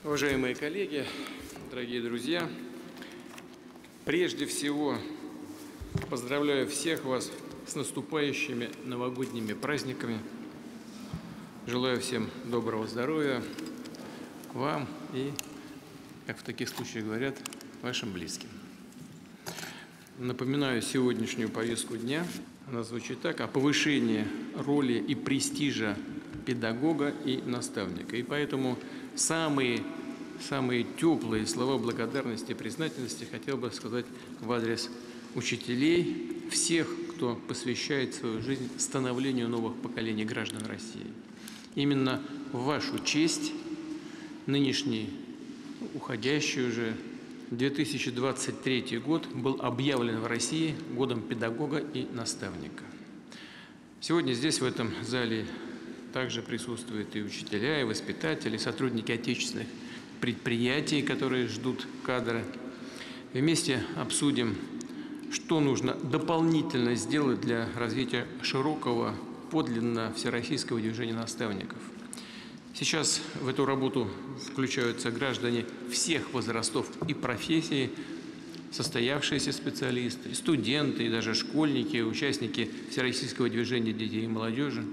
Уважаемые коллеги, дорогие друзья, прежде всего поздравляю всех вас с наступающими новогодними праздниками. Желаю всем доброго здоровья, вам и, как в таких случаях говорят, вашим близким. Напоминаю сегодняшнюю повестку дня. Она звучит так: о повышении роли и престижа педагога и наставника. И поэтому самые теплые слова благодарности и признательности хотел бы сказать в адрес учителей, всех, кто посвящает свою жизнь становлению новых поколений граждан России. Именно в вашу честь нынешний, уходящий уже 2023 год был объявлен в России годом педагога и наставника. Сегодня здесь, в этом зале, также присутствуют и учителя, и воспитатели, и сотрудники отечественных предприятий, которые ждут кадры. Вместе обсудим, что нужно дополнительно сделать для развития широкого, подлинно всероссийского движения наставников. Сейчас в эту работу включаются граждане всех возрастов и профессий, состоявшиеся специалисты, студенты и даже школьники, участники всероссийского движения детей и молодежи,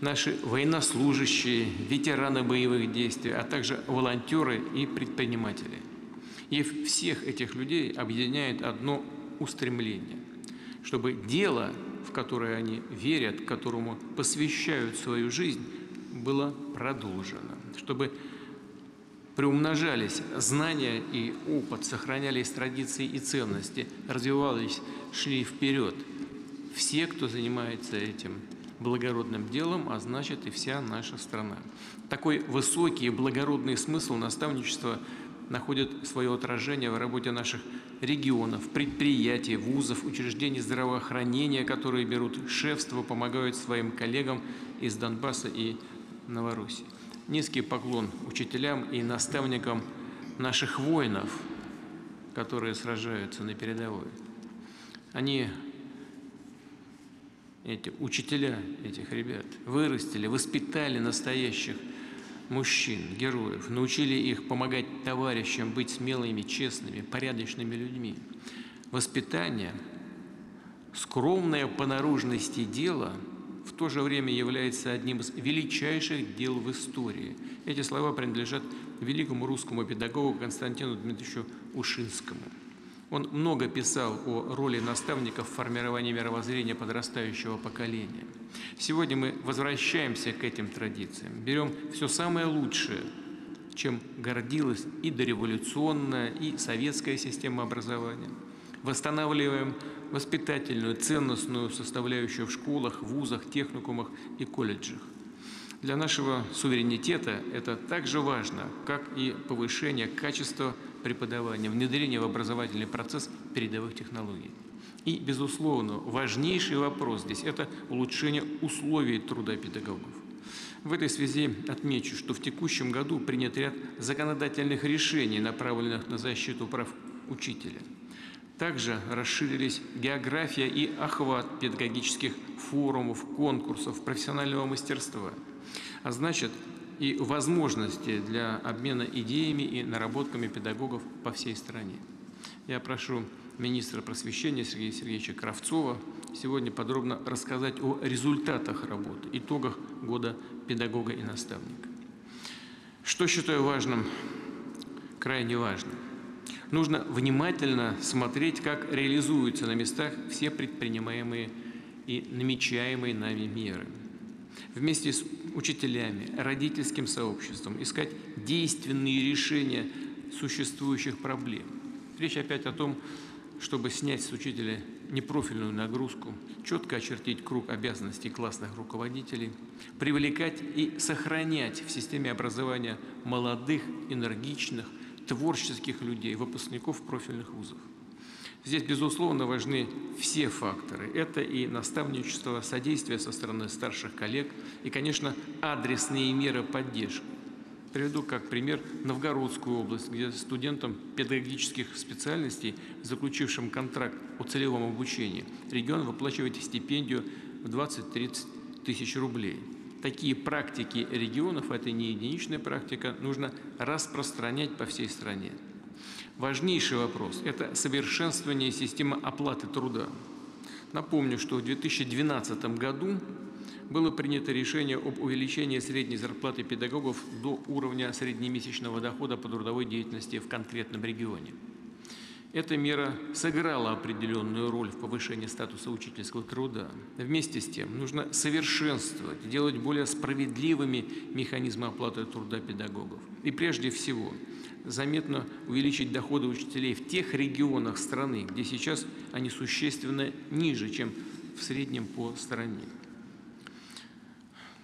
наши военнослужащие, ветераны боевых действий, а также волонтеры и предприниматели. И всех этих людей объединяет одно устремление, чтобы дело, в которое они верят, которому посвящают свою жизнь, было продолжено, чтобы приумножались знания и опыт, сохранялись традиции и ценности, развивались, шли вперед все, кто занимается этим благородным делом, а значит и вся наша страна. Такой высокий и благородный смысл наставничества находит свое отражение в работе наших регионов, предприятий, вузов, учреждений здравоохранения, которые берут шефство, помогают своим коллегам из Донбасса и Новороссии. Низкий поклон учителям и наставникам наших воинов, которые сражаются на передовой. Они, эти учителя этих ребят, вырастили, воспитали настоящих мужчин, героев, научили их помогать товарищам быть смелыми, честными, порядочными людьми. Воспитание, скромное по наружности дело, в то же время является одним из величайших дел в истории. Эти слова принадлежат великому русскому педагогу Константину Дмитриевичу Ушинскому. Он много писал о роли наставников в формировании мировоззрения подрастающего поколения. Сегодня мы возвращаемся к этим традициям, берем все самое лучшее, чем гордилась и дореволюционная, и советская система образования. Восстанавливаем воспитательную, ценностную составляющую в школах, вузах, техникумах и колледжах. Для нашего суверенитета это так же важно, как и повышение качества преподавания, внедрение в образовательный процесс передовых технологий. И, безусловно, важнейший вопрос здесь – это улучшение условий труда педагогов. В этой связи отмечу, что в текущем году принят ряд законодательных решений, направленных на защиту прав учителя. Также расширились география и охват педагогических форумов, конкурсов, профессионального мастерства, а значит и возможности для обмена идеями и наработками педагогов по всей стране. Я прошу министра просвещения Сергея Сергеевича Кравцова сегодня подробно рассказать о результатах работы, итогах года педагога и наставника. Что считаю важным, крайне важным? Нужно внимательно смотреть, как реализуются на местах все предпринимаемые и намечаемые нами меры. Вместе с учителями, родительским сообществом искать действенные решения существующих проблем. Речь опять о том, чтобы снять с учителя непрофильную нагрузку, четко очертить круг обязанностей классных руководителей, привлекать и сохранять в системе образования молодых, энергичных, творческих людей, выпускников профильных вузов. Здесь, безусловно, важны все факторы. Это и наставничество, содействие со стороны старших коллег, и, конечно, адресные меры поддержки. Приведу как пример Новгородскую область, где студентам педагогических специальностей, заключившим контракт о целевом обучении, регион выплачивает стипендию в 20-30 тысяч рублей. такие практики регионов, это не единичная практика, нужно распространять по всей стране. Важнейший вопрос – это совершенствование системы оплаты труда. Напомню, что в 2012 году было принято решение об увеличении средней зарплаты педагогов до уровня среднемесячного дохода по трудовой деятельности в конкретном регионе. Эта мера сыграла определенную роль в повышении статуса учительского труда. Вместе с тем нужно совершенствовать, делать более справедливыми механизмы оплаты труда педагогов. И прежде всего заметно увеличить доходы учителей в тех регионах страны, где сейчас они существенно ниже, чем в среднем по стране.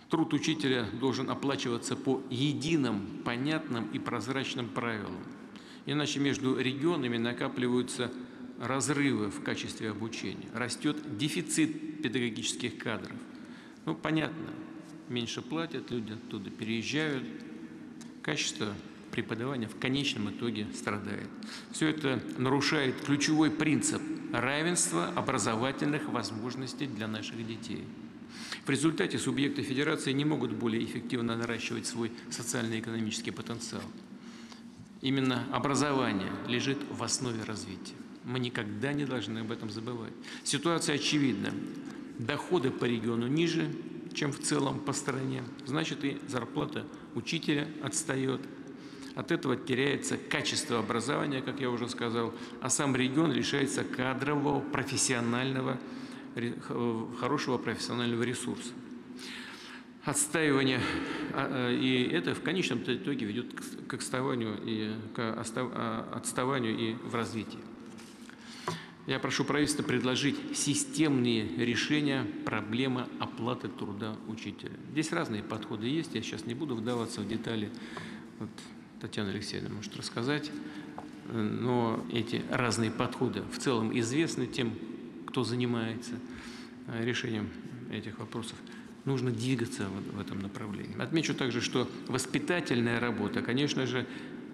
Труд учителя должен оплачиваться по единым, понятным и прозрачным правилам. Иначе между регионами накапливаются разрывы в качестве обучения. Растет дефицит педагогических кадров. Ну, понятно, меньше платят, люди оттуда переезжают. Качество преподавания в конечном итоге страдает. Все это нарушает ключевой принцип равенства образовательных возможностей для наших детей. В результате субъекты федерации не могут более эффективно наращивать свой социально-экономический потенциал. Именно образование лежит в основе развития. Мы никогда не должны об этом забывать. Ситуация очевидна. Доходы по региону ниже, чем в целом по стране. Значит, и зарплата учителя отстает. От этого теряется качество образования, как я уже сказал, а сам регион лишается кадрового, хорошего профессионального ресурса. Отстаивание, и это в конечном итоге ведет к отставанию и в развитии. Я прошу правительства предложить системные решения проблемы оплаты труда учителя. Здесь разные подходы есть, я сейчас не буду вдаваться в детали. Вот Татьяна Алексеевна может рассказать, но эти разные подходы в целом известны тем, кто занимается решением этих вопросов. Нужно двигаться в этом направлении. Отмечу также, что воспитательная работа, конечно же,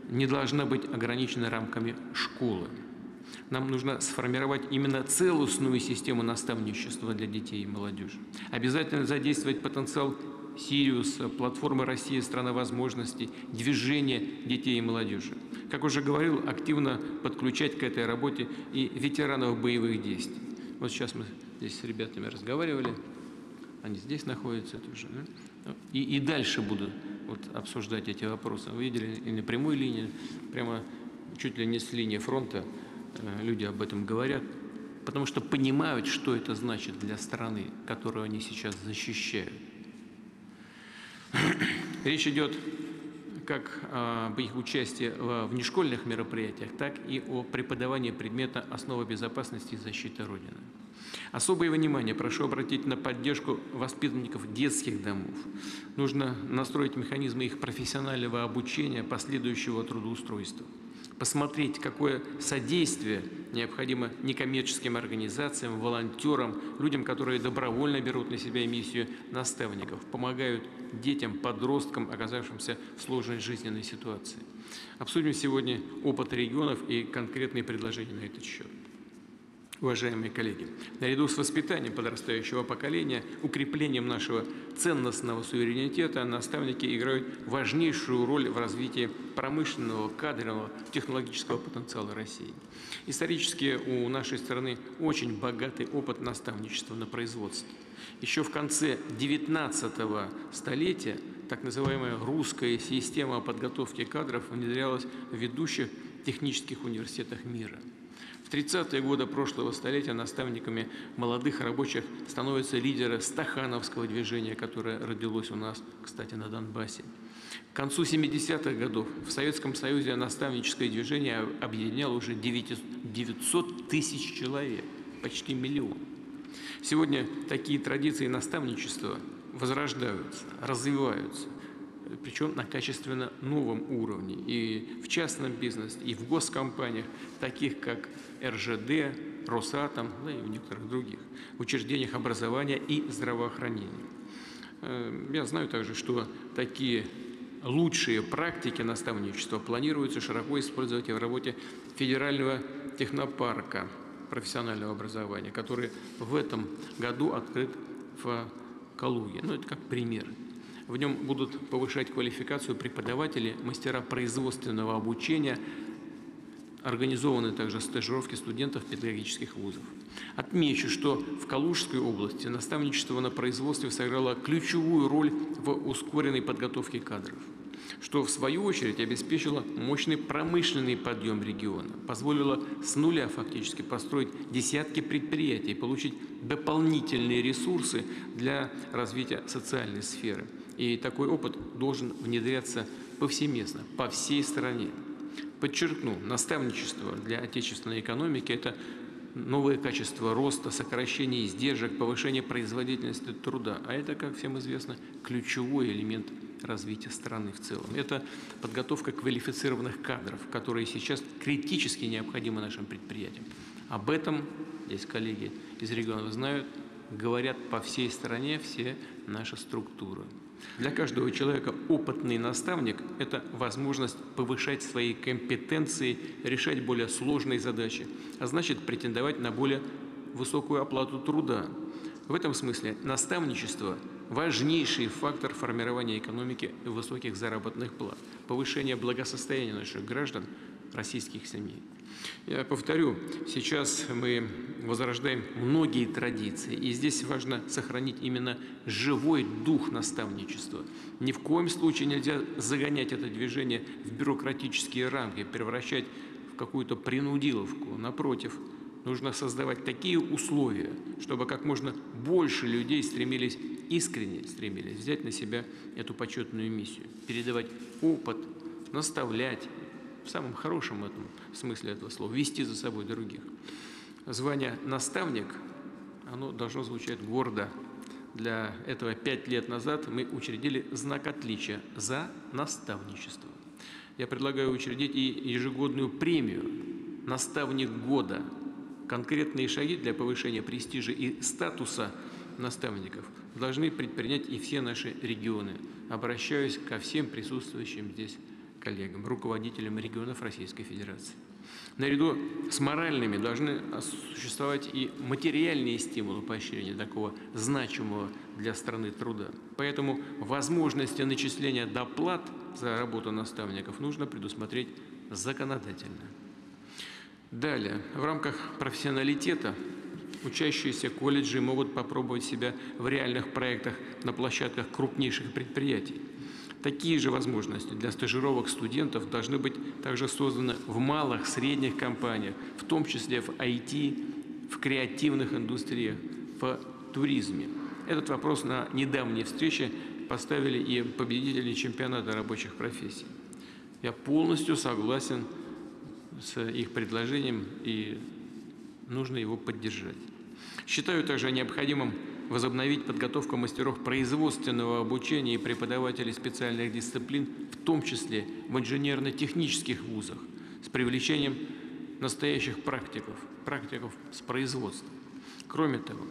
не должна быть ограничена рамками школы. Нам нужно сформировать именно целостную систему наставничества для детей и молодежи. Обязательно задействовать потенциал Сириуса, платформы «Россия. Страна возможностей», движения детей и молодежи. Как уже говорил, активно подключать к этой работе и ветеранов боевых действий. Вот сейчас мы здесь с ребятами разговаривали. Они здесь находятся тоже. Да? И дальше буду обсуждать эти вопросы. Вы видели, и на прямой линии, прямо чуть ли не с линии фронта люди об этом говорят, потому что понимают, что это значит для страны, которую они сейчас защищают. Речь идет как об их участии в внешкольных мероприятиях, так и о преподавании предмета «Основы безопасности и защиты Родины». Особое внимание прошу обратить на поддержку воспитанников детских домов. Нужно настроить механизмы их профессионального обучения, последующего трудоустройства. Посмотреть, какое содействие необходимо некоммерческим организациям, волонтерам, людям, которые добровольно берут на себя миссию наставников, помогают детям, подросткам, оказавшимся в сложной жизненной ситуации. Обсудим сегодня опыт регионов и конкретные предложения на этот счет. Уважаемые коллеги, наряду с воспитанием подрастающего поколения, укреплением нашего ценностного суверенитета, наставники играют важнейшую роль в развитии промышленного, кадрового, технологического потенциала России. Исторически у нашей страны очень богатый опыт наставничества на производстве. Еще в конце XIX столетия так называемая русская система подготовки кадров внедрялась в ведущих технических университетах мира. В 30-е годы прошлого столетия наставниками молодых рабочих становятся лидеры стахановского движения, которое родилось у нас, кстати, на Донбассе. К концу 70-х годов в Советском Союзе наставническое движение объединяло уже 900 тысяч человек, почти миллион. Сегодня такие традиции наставничества возрождаются, развиваются, причем на качественно новом уровне и в частном бизнесе, и в госкомпаниях, таких как РЖД, Росатом, да и в некоторых других, в учреждениях образования и здравоохранения. Я знаю также, что такие лучшие практики наставничества планируется широко использовать и в работе Федерального технопарка профессионального образования, который в этом году открыт в Калуге. Ну, это как пример. В нем будут повышать квалификацию преподаватели, мастера производственного обучения, организованы также стажировки студентов педагогических вузов. Отмечу, что в Калужской области наставничество на производстве сыграло ключевую роль в ускоренной подготовке кадров, что в свою очередь обеспечило мощный промышленный подъем региона, позволило с нуля фактически построить десятки предприятий, получить дополнительные ресурсы для развития социальной сферы. И такой опыт должен внедряться повсеместно, по всей стране. Подчеркну, наставничество для отечественной экономики – это новые качества роста, сокращение издержек, повышение производительности труда. А это, как всем известно, ключевой элемент развития страны в целом. Это подготовка квалифицированных кадров, которые сейчас критически необходимы нашим предприятиям. Об этом, здесь коллеги из регионов знают, говорят по всей стране все наши структуры. Для каждого человека опытный наставник – это возможность повышать свои компетенции, решать более сложные задачи, а значит претендовать на более высокую оплату труда. В этом смысле наставничество – важнейший фактор формирования экономики и высоких заработных плат, повышения благосостояния наших граждан, российских семей. Я повторю, сейчас мы возрождаем многие традиции, и здесь важно сохранить именно живой дух наставничества. Ни в коем случае нельзя загонять это движение в бюрократические рамки, превращать в какую-то принудиловку. Напротив, нужно создавать такие условия, чтобы как можно больше людей искренне стремились взять на себя эту почетную миссию, передавать опыт, наставлять, в самом хорошем этом смысле этого слова, вести за собой других. Звание «наставник», оно должно звучать гордо. Для этого 5 лет назад мы учредили знак отличия за наставничество. Я предлагаю учредить и ежегодную премию «Наставник года». Конкретные шаги для повышения престижа и статуса наставников должны предпринять и все наши регионы. Обращаюсь ко всем присутствующим здесь коллегам, руководителям регионов Российской Федерации. Наряду с моральными должны существовать и материальные стимулы поощрения такого значимого для страны труда. Поэтому возможности начисления доплат за работу наставников нужно предусмотреть законодательно. Далее, в рамках профессионалитета учащиеся колледжи могут попробовать себя в реальных проектах на площадках крупнейших предприятий. Такие же возможности для стажировок студентов должны быть также созданы в малых, средних компаниях, в том числе в IT, в креативных индустриях, в туризме. Этот вопрос на недавней встрече поставили и победители чемпионата рабочих профессий. Я полностью согласен с их предложением, и нужно его поддержать. Считаю также необходимым возобновить подготовку мастеров производственного обучения и преподавателей специальных дисциплин, в том числе в инженерно-технических вузах, с привлечением настоящих практиков с производства. Кроме того,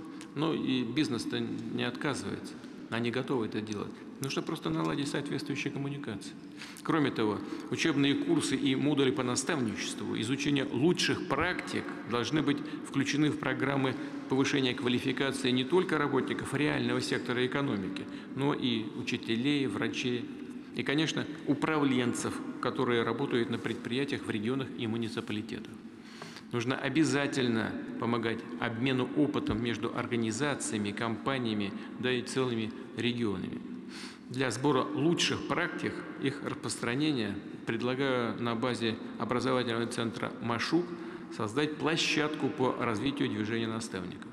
и бизнес-то не отказывается, они готовы это делать. Нужно просто наладить соответствующие коммуникации. Кроме того, учебные курсы и модули по наставничеству, изучение лучших практик должны быть включены в программы повышения квалификации не только работников реального сектора экономики, но и учителей, врачей и, конечно, управленцев, которые работают на предприятиях в регионах и муниципалитетах. Нужно обязательно помогать обмену опытом между организациями, компаниями, да и целыми регионами. Для сбора лучших практик, их распространения, предлагаю на базе образовательного центра «Машук» создать площадку по развитию движения наставников,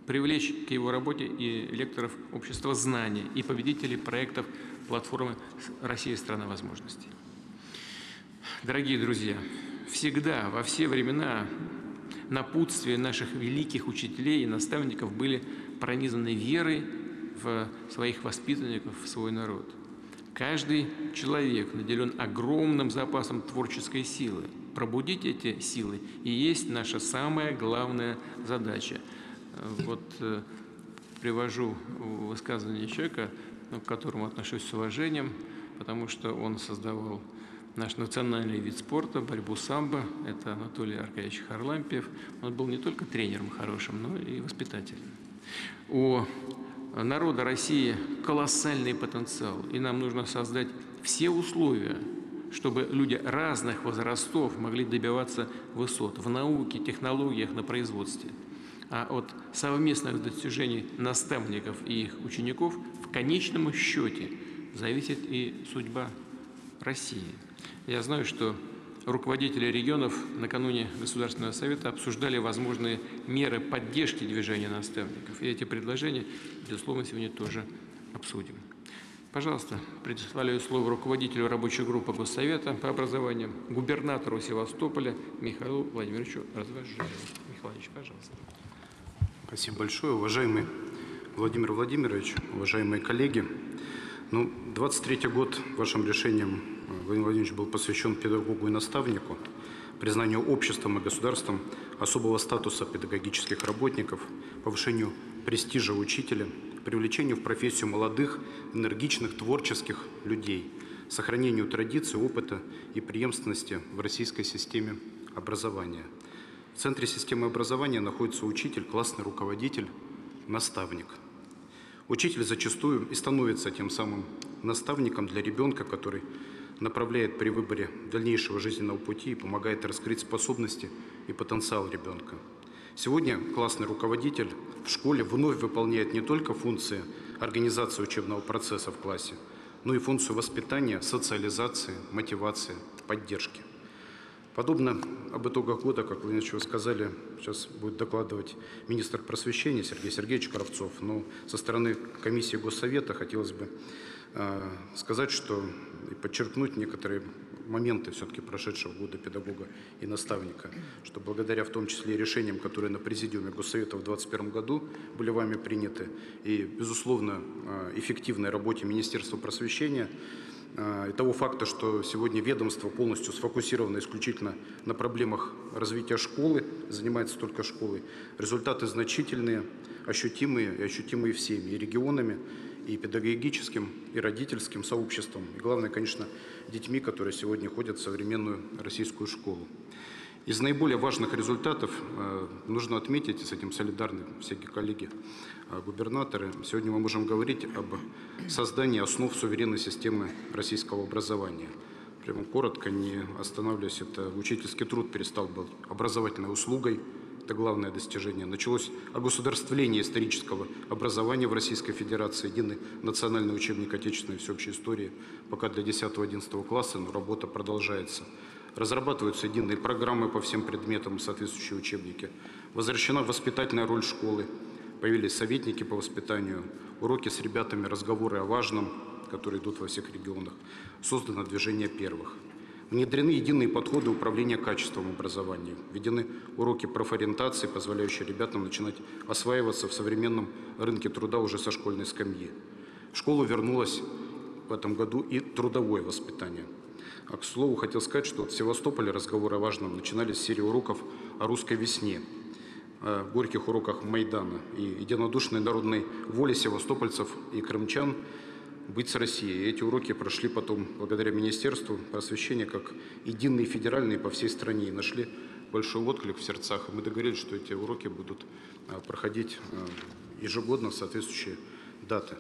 привлечь к его работе и лекторов общества знаний, и победителей проектов платформы «Россия – страна возможностей». Дорогие друзья, всегда, во все времена напутствия наших великих учителей и наставников были пронизаны верой в своих воспитанников, в свой народ. Каждый человек наделен огромным запасом творческой силы. Пробудить эти силы и есть наша самая главная задача. Привожу высказывание человека, к которому отношусь с уважением, потому что он создавал наш национальный вид спорта, борьбу самбо. Это Анатолий Аркадьевич Харлампиев. Он был не только тренером хорошим, но и воспитателем. У народа России колоссальный потенциал, и нам нужно создать все условия, чтобы люди разных возрастов могли добиваться высот в науке, технологиях, на производстве. А от совместных достижений наставников и их учеников в конечном счете зависит и судьба России. Я знаю, что руководители регионов накануне Государственного совета обсуждали возможные меры поддержки движения наставников. И эти предложения, безусловно, сегодня тоже обсудим. Пожалуйста, предоставляю слово руководителю рабочей группы Госсовета по образованию, губернатору Севастополя Михаилу Владимировичу Развожаеву. Михаил Владимирович, пожалуйста. Спасибо большое. Уважаемый Владимир Владимирович, уважаемые коллеги, 23-й год вашим решением, Владимир Владимирович, был посвящен педагогу и наставнику, признанию обществом и государством особого статуса педагогических работников, повышению престижа учителя, привлечению в профессию молодых, энергичных, творческих людей, сохранению традиций, опыта и преемственности в российской системе образования. В центре системы образования находится учитель, классный руководитель, наставник. Учитель зачастую и становится тем самым наставником для ребенка, который направляет при выборе дальнейшего жизненного пути и помогает раскрыть способности и потенциал ребенка. Сегодня классный руководитель в школе вновь выполняет не только функции организации учебного процесса в классе, но и функцию воспитания, социализации, мотивации, поддержки. Подобно об итогах года, как вы сказали, сейчас будет докладывать министр просвещения Сергей Сергеевич Кравцов, но со стороны комиссии Госсовета хотелось бы сказать, что и подчеркнуть некоторые моменты все-таки прошедшего года педагога и наставника, что благодаря в том числе решениям, которые на президиуме Госсовета в 2021 году были вами приняты, и, безусловно, эффективной работе Министерства просвещения, и того факта, что сегодня ведомство полностью сфокусировано исключительно на проблемах развития школы, занимается только школой, результаты значительные, ощутимые и ощутимые всеми, и регионами, и педагогическим, и родительским сообществом, и главное, конечно, детьми, которые сегодня ходят в современную российскую школу. Из наиболее важных результатов нужно отметить, и с этим солидарны все коллеги, губернаторы, сегодня мы можем говорить об создании основ суверенной системы российского образования. Прямо коротко, не останавливаясь, это учительский труд перестал быть образовательной услугой, это главное достижение. Началось огосударствление исторического образования в Российской Федерации, единый национальный учебник отечественной всеобщей истории, пока для 10-11 класса, но работа продолжается. Разрабатываются единые программы по всем предметам, соответствующие учебники. Возвращена воспитательная роль школы. Появились советники по воспитанию, уроки с ребятами, разговоры о важном, которые идут во всех регионах. Создано движение первых. Внедрены единые подходы управления качеством образования. Введены уроки профориентации, позволяющие ребятам начинать осваиваться в современном рынке труда уже со школьной скамьи. В школу вернулось в этом году и трудовое воспитание. А к слову, хотел сказать, что в Севастополе разговоры о важном начинались с серии уроков о русской весне, о горьких уроках Майдана и единодушной народной воле севастопольцев и крымчан быть с Россией. И эти уроки прошли потом, благодаря Министерству просвещения, как единые федеральные по всей стране, и нашли большой отклик в сердцах. И мы договорились, что эти уроки будут проходить ежегодно в соответствующие даты.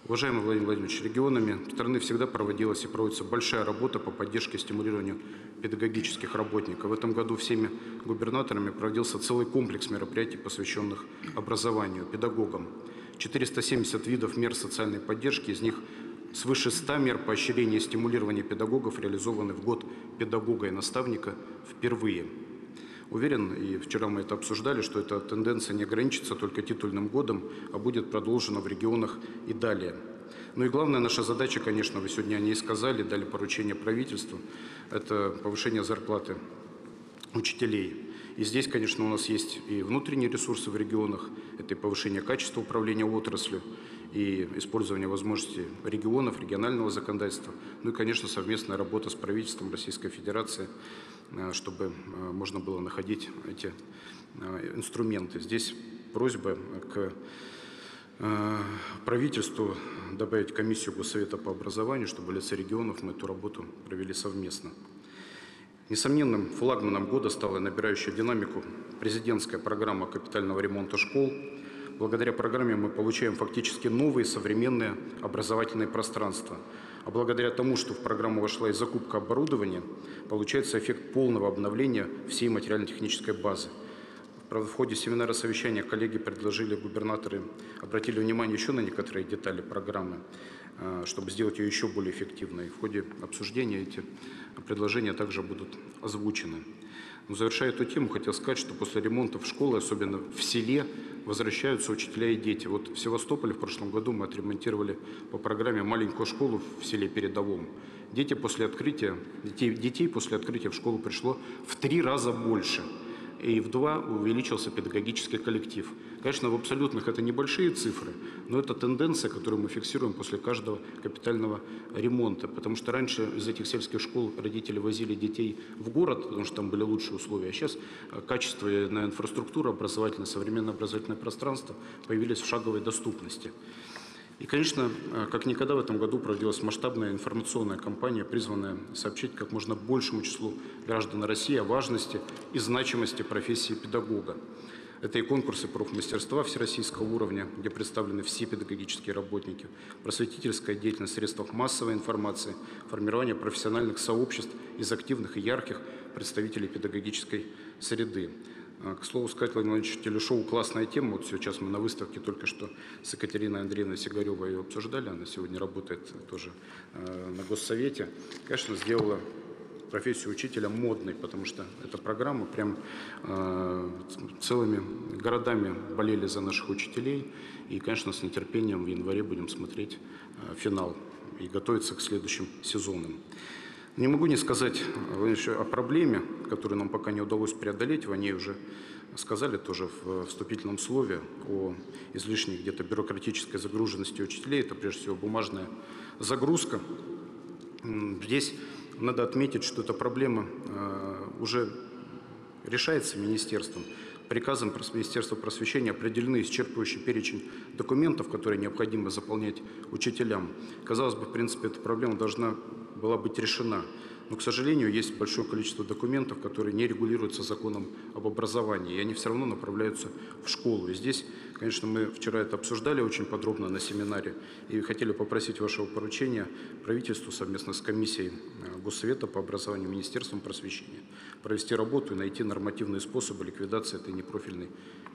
Уважаемый Владимир Владимирович, регионами страны всегда проводилась и проводится большая работа по поддержке и стимулированию педагогических работников. В этом году всеми губернаторами проводился целый комплекс мероприятий, посвященных образованию, педагогам. 470 видов мер социальной поддержки, из них свыше 100 мер поощрения и стимулирования педагогов реализованы в год педагога и наставника впервые. Уверен, и вчера мы это обсуждали, что эта тенденция не ограничится только титульным годом, а будет продолжена в регионах и далее. Ну и главная наша задача, конечно, вы сегодня о ней сказали, дали поручение правительству, это повышение зарплаты учителей. И здесь, конечно, у нас есть и внутренние ресурсы в регионах, это и повышение качества управления отраслью, и использование возможностей регионов, регионального законодательства, ну и, конечно, совместная работа с правительством Российской Федерации, чтобы можно было находить эти инструменты. Здесь просьба к правительству добавить комиссию Госсовета по образованию, чтобы в лице регионов мы эту работу провели совместно. Несомненным флагманом года стала набирающая динамику президентская программа капитального ремонта школ. Благодаря программе мы получаем фактически новые современные образовательные пространства. А благодаря тому, что в программу вошла и закупка оборудования, получается эффект полного обновления всей материально-технической базы. Правда, в ходе семинара совещания коллеги предложили, губернаторы обратили внимание еще на некоторые детали программы, чтобы сделать ее еще более эффективной. В ходе обсуждения эти предложения также будут озвучены. Но завершая эту тему, хотел сказать, что после ремонтов школы, особенно в селе, возвращаются учителя и дети. Вот в Севастополе в прошлом году мы отремонтировали по программе маленькую школу в селе Передовом. Детей после открытия в школу пришло в 3 раза больше. И в 2 увеличился педагогический коллектив. Конечно, в абсолютных это небольшие цифры, но это тенденция, которую мы фиксируем после каждого капитального ремонта. Потому что раньше из этих сельских школ родители возили детей в город, потому что там были лучшие условия. А сейчас качественная инфраструктура образовательная, современное образовательное пространство появились в шаговой доступности. И, конечно, как никогда в этом году проводилась масштабная информационная кампания, призванная сообщить как можно большему числу граждан России о важности и значимости профессии педагога. Это и конкурсы профмастерства всероссийского уровня, где представлены все педагогические работники, просветительская деятельность в средствах массовой информации, формирование профессиональных сообществ из активных и ярких представителей педагогической среды. К слову сказать, Владимир Владимирович, телешоу «Классная тема». Вот сейчас мы на выставке только что с Екатериной Андреевной Сигаревой ее обсуждали. Она сегодня работает тоже на Госсовете. Конечно, сделала профессию учителя модной, потому что эта программа прям целыми городами болели за наших учителей. И, конечно, с нетерпением в январе будем смотреть финал и готовиться к следующим сезонам. Не могу не сказать о проблеме, которую нам пока не удалось преодолеть. Вы о ней уже сказали тоже в вступительном слове о излишней где-то бюрократической загруженности учителей. Это прежде всего бумажная загрузка. Здесь надо отметить, что эта проблема уже решается министерством. Приказом Министерства просвещения определены исчерпывающий перечень документов, которые необходимо заполнять учителям. Казалось бы, в принципе, эта проблема должна была быть решена. Но, к сожалению, есть большое количество документов, которые не регулируются законом об образовании, и они все равно направляются в школу. И здесь, конечно, мы вчера это обсуждали очень подробно на семинаре, и хотели попросить вашего поручения правительству совместно с комиссией Госсовета по образованию, Министерством просвещения провести работу и найти нормативные способы ликвидации этой непрофильной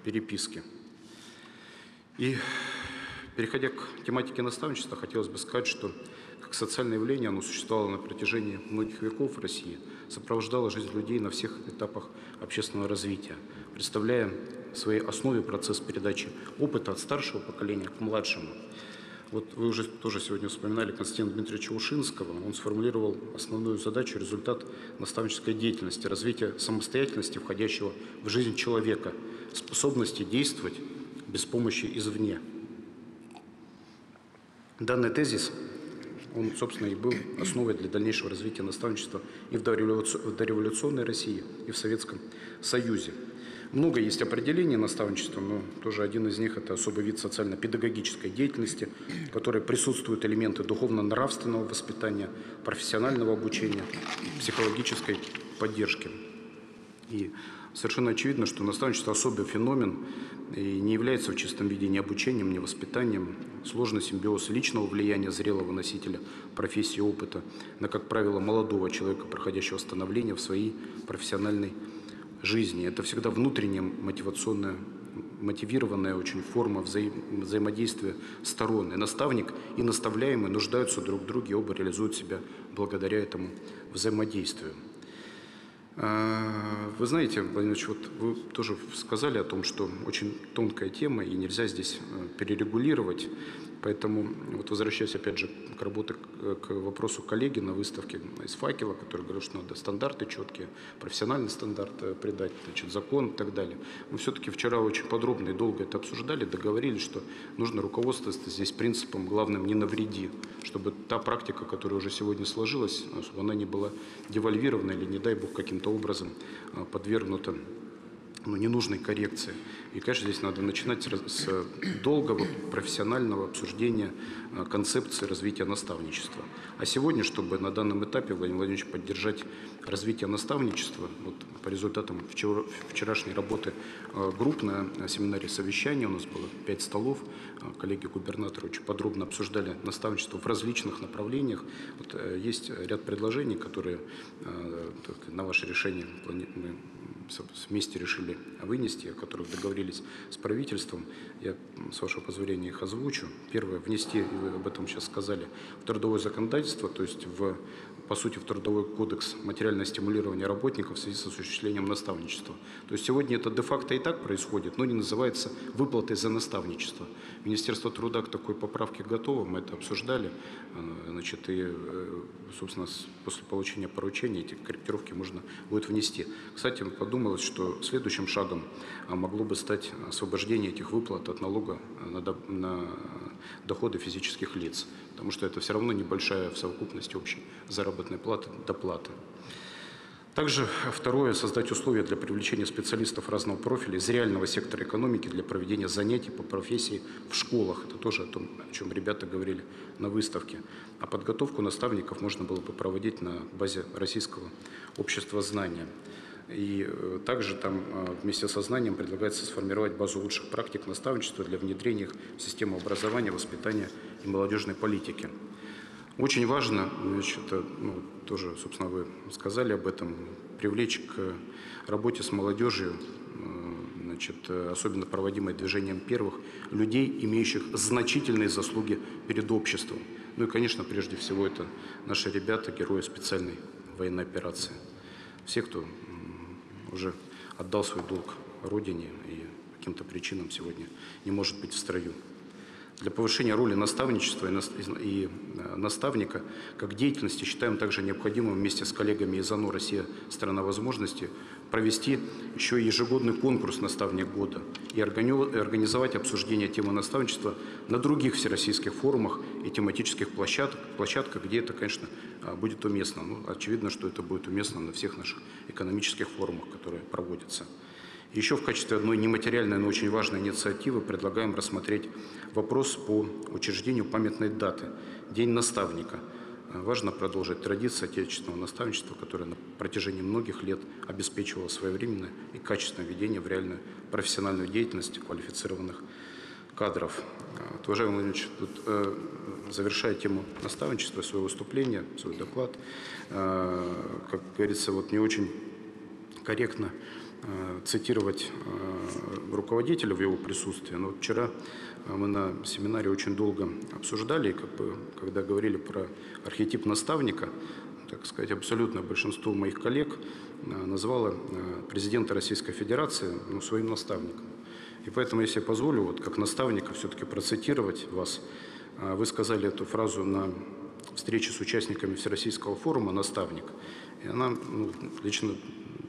переписки. И, переходя к тематике наставничества, хотелось бы сказать, что как социальное явление оно существовало на протяжении многих веков в России, сопровождало жизнь людей на всех этапах общественного развития, представляя в своей основе процесс передачи опыта от старшего поколения к младшему. Вот вы уже тоже сегодня вспоминали Константина Дмитриевича Ушинского. Он сформулировал основную задачу, результат наставнической деятельности, развития самостоятельности, входящего в жизнь человека, способности действовать без помощи извне. Данный тезис, он, собственно, и был основой для дальнейшего развития наставничества и в дореволюционной России, и в Советском Союзе. Много есть определений наставничества, но тоже один из них – это особый вид социально-педагогической деятельности, в которой присутствуют элементы духовно-нравственного воспитания, профессионального обучения, психологической поддержки. И совершенно очевидно, что наставничество – особый феномен и не является в чистом виде ни обучением, ни воспитанием. Сложный симбиоз личного влияния зрелого носителя профессии и опыта на, как правило, молодого человека, проходящего становление в своей профессиональной жизни. Это всегда внутренняя мотивационная, мотивированная очень форма взаимодействия сторон. И наставник, и наставляемый нуждаются друг в друге, оба реализуют себя благодаря этому взаимодействию. Вы знаете, Владимир Ильич, вот вы тоже сказали о том, что очень тонкая тема и нельзя здесь перерегулировать. Поэтому, вот возвращаясь опять же к вопросу коллеги на выставке из «Факела», который говорил, что надо стандарты четкие, профессиональный стандарт придать, значит, закон и так далее. Мы все-таки вчера очень подробно и долго это обсуждали, договорились, что нужно руководствоваться здесь принципом «главным не навреди», чтобы та практика, которая уже сегодня сложилась, чтобы она не была девальвирована или, не дай бог, каким-то образом подвергнута ненужной коррекции. И, конечно, здесь надо начинать с долгого профессионального обсуждения концепции развития наставничества. А сегодня, чтобы на данном этапе, Владимир Владимирович, поддержать развитие наставничества, вот по результатам вчерашней работы групп на семинаре совещания, у нас было 5 столов, коллеги-губернаторы очень подробно обсуждали наставничество в различных направлениях. Вот, есть ряд предложений, которые на ваше решение мы вместе решили вынести, о которых договорились с правительством. Я, с вашего позволения, их озвучу. Первое, внести, и вы об этом сейчас сказали, в трудовое законодательство, то есть по сути в Трудовой кодекс материальное стимулирование работников в связи с осуществлением наставничества. То есть сегодня это де-факто и так происходит, но не называется выплатой за наставничество. Министерство труда к такой поправке готово, мы это обсуждали, значит, и, собственно, после получения поручения эти корректировки можно будет внести. Кстати, подумалось, что следующим шагом могло бы стать освобождение этих выплат от налога на доходы физических лиц, потому что это все равно небольшая в совокупности общей заработной платы, доплаты. Также второе, создать условия для привлечения специалистов разного профиля из реального сектора экономики для проведения занятий по профессии в школах. Это тоже о том, о чем ребята говорили на выставке. А подготовку наставников можно было бы проводить на базе Российского общества знания. И также там вместе со знанием предлагается сформировать базу лучших практик наставничества для внедрения их в систему образования, воспитания и молодежной политики. Очень важно, значит, тоже, собственно, вы сказали об этом, привлечь к работе с молодежью, значит, особенно проводимой движением первых, людей, имеющих значительные заслуги перед обществом. Ну и, конечно, прежде всего, это наши ребята, герои специальной военной операции. Все, кто уже отдал свой долг Родине и по каким-то причинам сегодня не может быть в строю. Для повышения роли наставничества и наставника как деятельности считаем также необходимым вместе с коллегами из ОНО «Россия – страна возможностей» провести еще ежегодный конкурс «Наставник года» и организовать обсуждение темы наставничества на других всероссийских форумах и тематических площадках, где это, конечно, будет уместно. Ну, очевидно, что это будет уместно на всех наших экономических форумах, которые проводятся. Еще в качестве одной нематериальной, но очень важной инициативы предлагаем рассмотреть вопрос по учреждению памятной даты – День наставника. Важно продолжить традицию отечественного наставничества, которое на протяжении многих лет обеспечивало своевременное и качественное введение в реальную профессиональную деятельность квалифицированных кадров. Вот, уважаемый Владимир Владимирович, завершая тему наставничества, свое выступление, свой доклад, как говорится, вот не очень корректно цитировать руководителя в его присутствии. Но вчера мы на семинаре очень долго обсуждали, и когда говорили про архетип наставника, так сказать, абсолютное большинство моих коллег назвало президента Российской Федерации своим наставником. И поэтому, если я позволю, вот как наставника все-таки процитировать вас, вы сказали эту фразу на встрече с участниками Всероссийского форума «Наставник», и она лично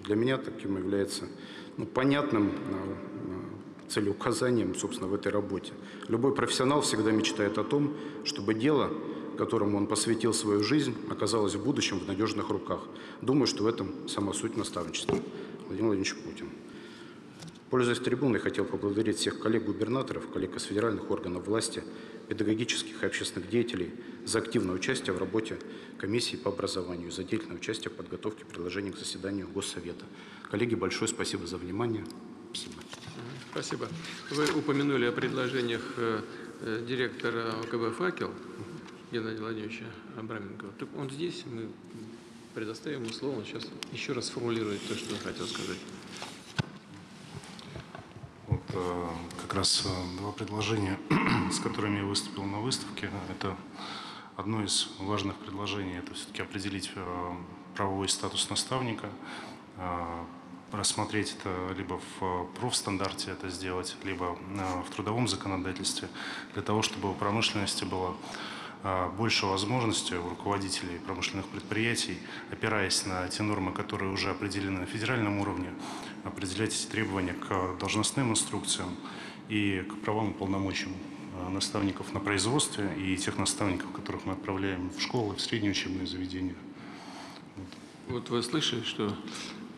для меня таким является понятным целеуказанием, собственно, в этой работе. Любой профессионал всегда мечтает о том, чтобы дело, которому он посвятил свою жизнь, оказалось в будущем в надежных руках. Думаю, что в этом сама суть наставничества. Владимир Владимирович Путин. Пользуясь трибуной, хотел поблагодарить всех коллег-губернаторов, коллег из федеральных органов власти, педагогических и общественных деятелей за активное участие в работе комиссии по образованию, за деятельное участие в подготовке предложений к заседанию Госсовета. Коллеги, большое спасибо за внимание. Спасибо. Спасибо. Вы упомянули о предложениях директора ОКБ «Факел» Геннадия Владимировича Абраменкова. Он здесь, мы предоставим ему слово, он сейчас еще раз сформулирует то, что он хотел сказать. Вот, как раз два предложения, с которыми я выступил на выставке. Это одно из важных предложений, это все-таки определить правовой статус наставника, рассмотреть это либо в профстандарте это сделать, либо в трудовом законодательстве, для того, чтобы у промышленности было больше возможностей у руководителей промышленных предприятий, опираясь на те нормы, которые уже определены на федеральном уровне, определять эти требования к должностным инструкциям и к правам и полномочиям наставников на производстве и тех наставников, которых мы отправляем в школы, в средние учебные заведения. Вот вы слышали, что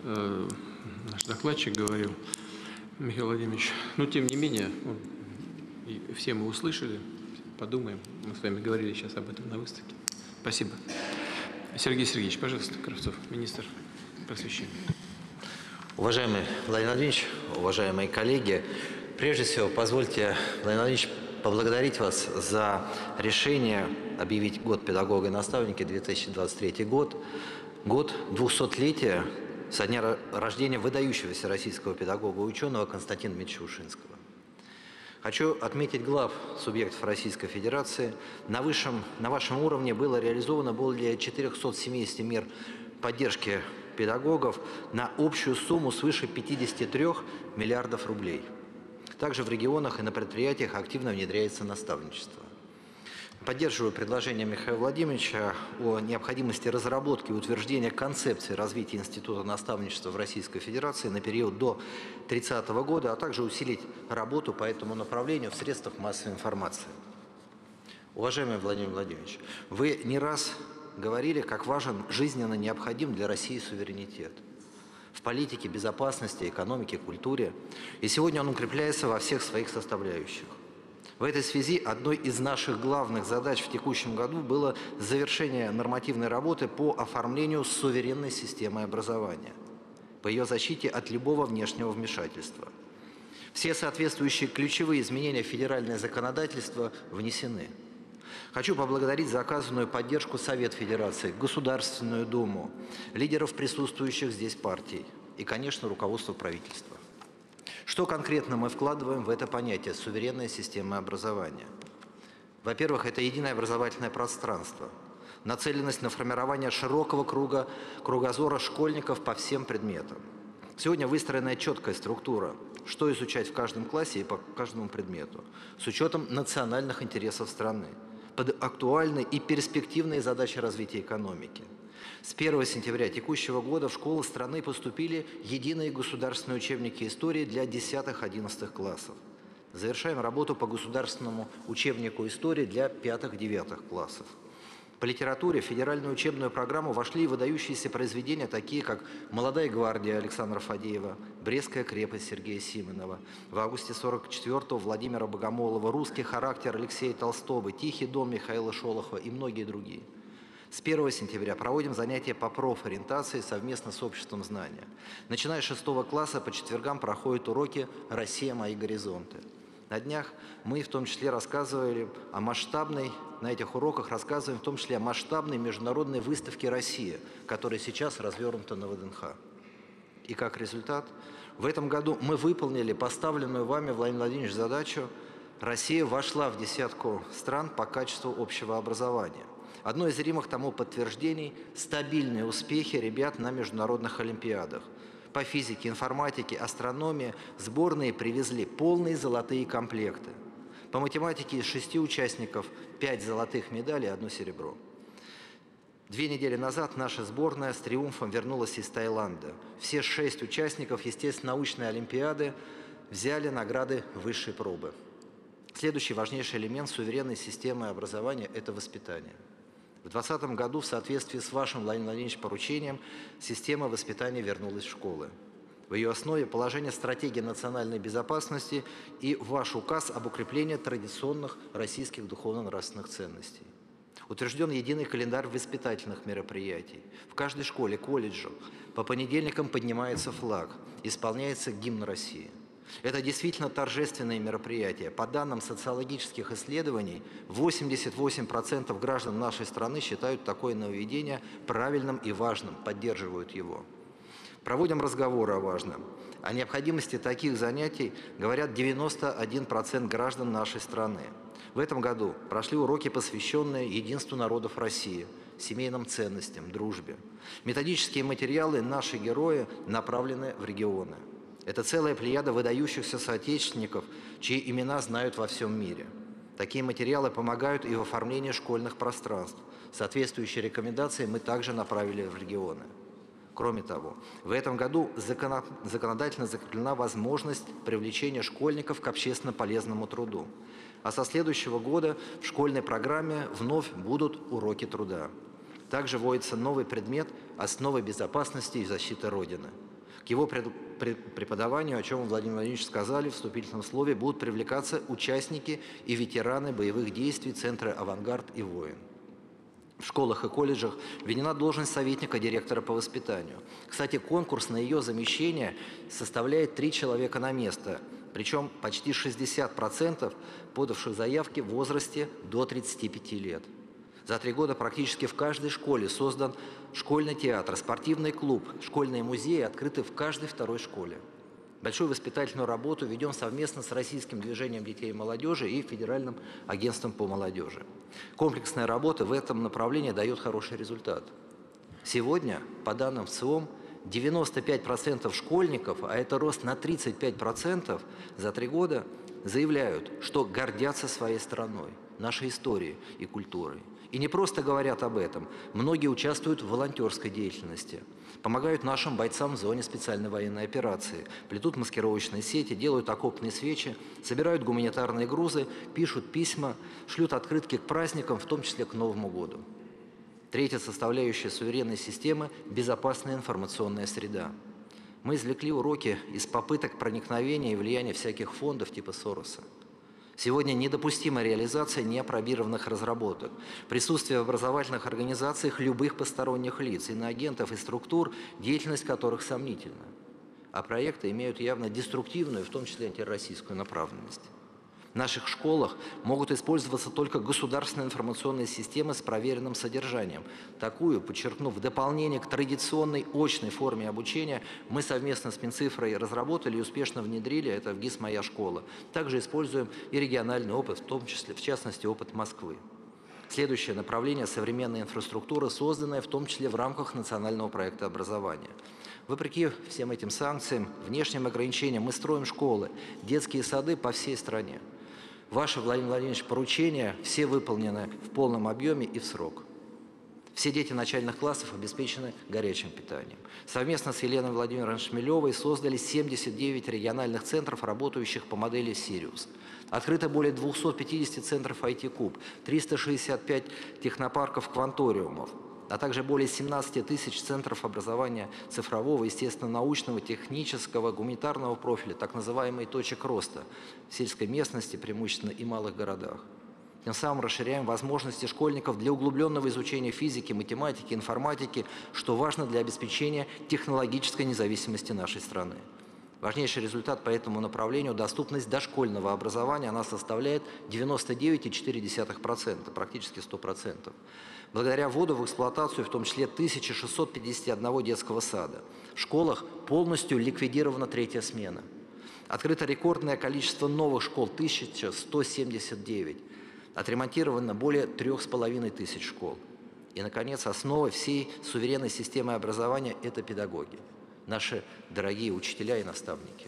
наш докладчик говорил, Михаил Владимирович, но тем не менее, все мы услышали, подумаем. Мы с вами говорили сейчас об этом на выставке. Спасибо. Сергей Сергеевич, пожалуйста, Кравцов, министр просвещения. Уважаемый Владимир Владимирович, уважаемые коллеги, прежде всего, позвольте, Владимир Владимирович, поблагодарить вас за решение объявить год педагога и наставника 2023 год, год 200-летия со дня рождения выдающегося российского педагога и ученого Константина Дмитриевича Ушинского. Хочу отметить глав субъектов Российской Федерации. На вашем уровне было реализовано более 470 мер поддержки педагогов на общую сумму свыше 53 миллиардов рублей. Также в регионах и на предприятиях активно внедряется наставничество. Поддерживаю предложение Михаила Владимировича о необходимости разработки и утверждения концепции развития Института наставничества в Российской Федерации на период до 30 года, а также усилить работу по этому направлению в средствах массовой информации. Уважаемый Владимир Владимирович, вы не раз говорили, как важен, жизненно необходим для России суверенитет в политике, безопасности, экономике, культуре. И сегодня он укрепляется во всех своих составляющих. В этой связи одной из наших главных задач в текущем году было завершение нормативной работы по оформлению суверенной системы образования, по ее защите от любого внешнего вмешательства. Все соответствующие ключевые изменения в федеральное законодательство внесены. Хочу поблагодарить за оказанную поддержку Совет Федерации, Государственную Думу, лидеров присутствующих здесь партий и, конечно, руководство правительства. Что конкретно мы вкладываем в это понятие «суверенная система образования»? Во-первых, это единое образовательное пространство, нацеленность на формирование широкого кругозора школьников по всем предметам. Сегодня выстроена четкая структура, что изучать в каждом классе и по каждому предмету, с учетом национальных интересов страны, под актуальные и перспективные задачи развития экономики. С 1 сентября текущего года в школы страны поступили единые государственные учебники истории для 10-11 классов. Завершаем работу по государственному учебнику истории для 5-9 классов. По литературе в федеральную учебную программу вошли выдающиеся произведения, такие как «Молодая гвардия» Александра Фадеева, «Брестская крепость» Сергея Симонова, в августе 1944-го Владимира Богомолова, «Русский характер» Алексея Толстого, «Тихий дом» Михаила Шолохова и многие другие. С 1 сентября проводим занятия по профориентации совместно с обществом знания. Начиная с 6 класса по четвергам проходят уроки «Россия. Мои горизонты». На днях мы в том числе рассказывали о масштабной, на этих уроках рассказываем в том числе о масштабной международной выставке «Россия», которая сейчас развернута на ВДНХ. И как результат, в этом году мы выполнили поставленную вами, Владимир Владимирович, задачу. Россия вошла в десятку стран по качеству общего образования. Одно из зримых тому подтверждений – стабильные успехи ребят на международных олимпиадах. По физике, информатике, астрономии сборные привезли полные золотые комплекты. По математике из 6 участников 5 золотых медалей, 1 серебро. 2 недели назад наша сборная с триумфом вернулась из Таиланда. Все 6 участников естественно-научной олимпиады взяли награды высшей пробы. Следующий важнейший элемент суверенной системы образования – это воспитание. В 2020 году в соответствии с вашим, Владимир Владимирович, поручением система воспитания вернулась в школы. В ее основе положение стратегии национальной безопасности и ваш указ об укреплении традиционных российских духовно-нравственных ценностей. Утвержден единый календарь воспитательных мероприятий. В каждой школе, колледже по понедельникам поднимается флаг, исполняется гимн России. Это действительно торжественные мероприятия. По данным социологических исследований, 88% граждан нашей страны считают такое нововведение правильным и важным, поддерживают его. Проводим разговоры о важном. О необходимости таких занятий говорят 91% граждан нашей страны. В этом году прошли уроки, посвященные единству народов России, семейным ценностям, дружбе. Методические материалы «Наши герои» направлены в регионы. Это целая плеяда выдающихся соотечественников, чьи имена знают во всем мире. Такие материалы помогают и в оформлении школьных пространств. Соответствующие рекомендации мы также направили в регионы. Кроме того, в этом году законодательно закреплена возможность привлечения школьников к общественно полезному труду. А со следующего года в школьной программе вновь будут уроки труда. Также вводится новый предмет «Основы безопасности и защиты Родины». К его преподаванию, о чем Владимир Владимирович сказали, в вступительном слове будут привлекаться участники и ветераны боевых действий Центра «Авангард» и «Воин». В школах и колледжах введена должность советника директора по воспитанию. Кстати, конкурс на ее замещение составляет 3 человека на место, причем почти 60% подавших заявки в возрасте до 35 лет. За 3 года практически в каждой школе создан школьный театр, спортивный клуб, школьные музеи открыты в каждой второй школе. Большую воспитательную работу ведем совместно с Российским движением детей и молодежи и Федеральным агентством по молодежи. Комплексная работа в этом направлении дает хороший результат. Сегодня, по данным ВЦИОМ, 95% школьников, а это рост на 35% за 3 года, заявляют, что гордятся своей страной, нашей историей и культурой. И не просто говорят об этом, многие участвуют в волонтерской деятельности, помогают нашим бойцам в зоне специальной военной операции, плетут маскировочные сети, делают окопные свечи, собирают гуманитарные грузы, пишут письма, шлют открытки к праздникам, в том числе к Новому году. Третья составляющая суверенной системы – безопасная информационная среда. Мы извлекли уроки из попыток проникновения и влияния всяких фондов типа Сороса. Сегодня недопустима реализация неопробированных разработок, присутствие в образовательных организациях любых посторонних лиц, иноагентов и структур, деятельность которых сомнительна. А проекты имеют явно деструктивную, в том числе антироссийскую направленность. В наших школах могут использоваться только государственные информационные системы с проверенным содержанием. Такую, подчеркну, в дополнение к традиционной очной форме обучения, мы совместно с Минцифрой разработали и успешно внедрили, это в ГИС «Моя школа». Также используем и региональный опыт, в том числе, в частности, опыт Москвы. Следующее направление – современная инфраструктура, созданная в том числе в рамках национального проекта образования. Вопреки всем этим санкциям, внешним ограничениям, мы строим школы, детские сады по всей стране. Ваше, Владимир Владимирович, поручения все выполнены в полном объеме и в срок. Все дети начальных классов обеспечены горячим питанием. Совместно с Еленой Владимировной Шмелевой создали 79 региональных центров, работающих по модели «Сириус». Открыто более 250 центров IT-Куб, 365 технопарков «Кванториумов», а также более 17 тысяч центров образования цифрового, естественно-научного, технического, гуманитарного профиля, так называемые точек роста в сельской местности, преимущественно и малых городах. Тем самым расширяем возможности школьников для углубленного изучения физики, математики, информатики, что важно для обеспечения технологической независимости нашей страны. Важнейший результат по этому направлению – доступность дошкольного образования. Она составляет 99,4%, практически 100%. Благодаря вводу в эксплуатацию, в том числе 1651 детского сада. В школах полностью ликвидирована 3-я смена. Открыто рекордное количество новых школ – 1179. Отремонтировано более 3500 школ. И, наконец, основа всей суверенной системы образования – это педагоги. Наши дорогие учителя и наставники.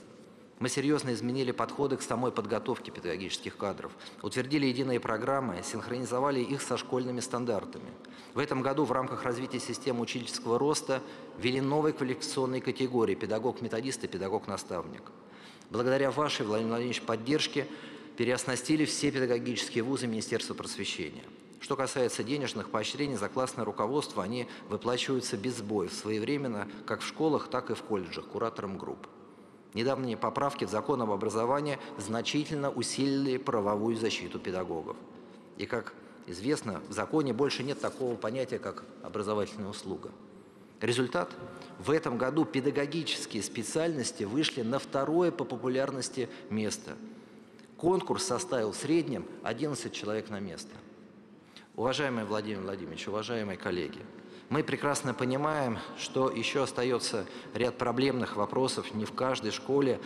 Мы серьезно изменили подходы к самой подготовке педагогических кадров, утвердили единые программы, синхронизовали их со школьными стандартами. В этом году в рамках развития системы учительского роста ввели новые квалификационные категории – педагог-методист и педагог-наставник. Благодаря вашей, Владимир Владимирович, поддержке переоснастили все педагогические вузы Министерства просвещения. Что касается денежных поощрений за классное руководство, они выплачиваются без сбоев, своевременно как в школах, так и в колледжах, кураторам групп. Недавние поправки в закон об образовании значительно усилили правовую защиту педагогов. И, как известно, в законе больше нет такого понятия, как образовательная услуга. Результат? В этом году педагогические специальности вышли на 2-е по популярности место. Конкурс составил в среднем 11 человек на место. Уважаемый Владимир Владимирович, уважаемые коллеги, мы прекрасно понимаем, что еще остается ряд проблемных вопросов. Не в каждой школе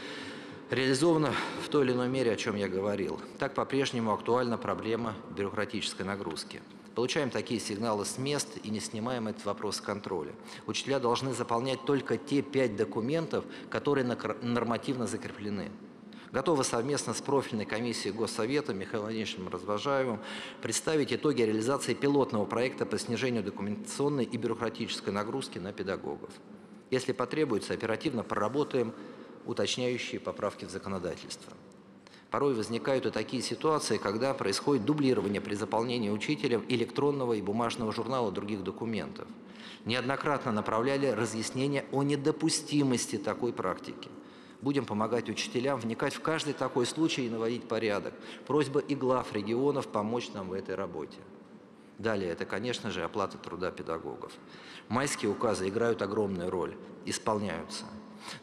реализовано в той или иной мере, о чем я говорил. Так по-прежнему актуальна проблема бюрократической нагрузки. Получаем такие сигналы с мест и не снимаем этот вопрос с контроля. Учителя должны заполнять только те 5 документов, которые нормативно закреплены. Готовы совместно с профильной комиссией Госсовета Михаилом Владимировичем Развожаевым представить итоги реализации пилотного проекта по снижению документационной и бюрократической нагрузки на педагогов. Если потребуется, оперативно проработаем уточняющие поправки в законодательство. Порой возникают и такие ситуации, когда происходит дублирование при заполнении учителем электронного и бумажного журнала других документов. Неоднократно направляли разъяснения о недопустимости такой практики. Будем помогать учителям вникать в каждый такой случай и наводить порядок. Просьба и глав регионов помочь нам в этой работе. Далее, это, конечно же, оплата труда педагогов. Майские указы играют огромную роль, исполняются.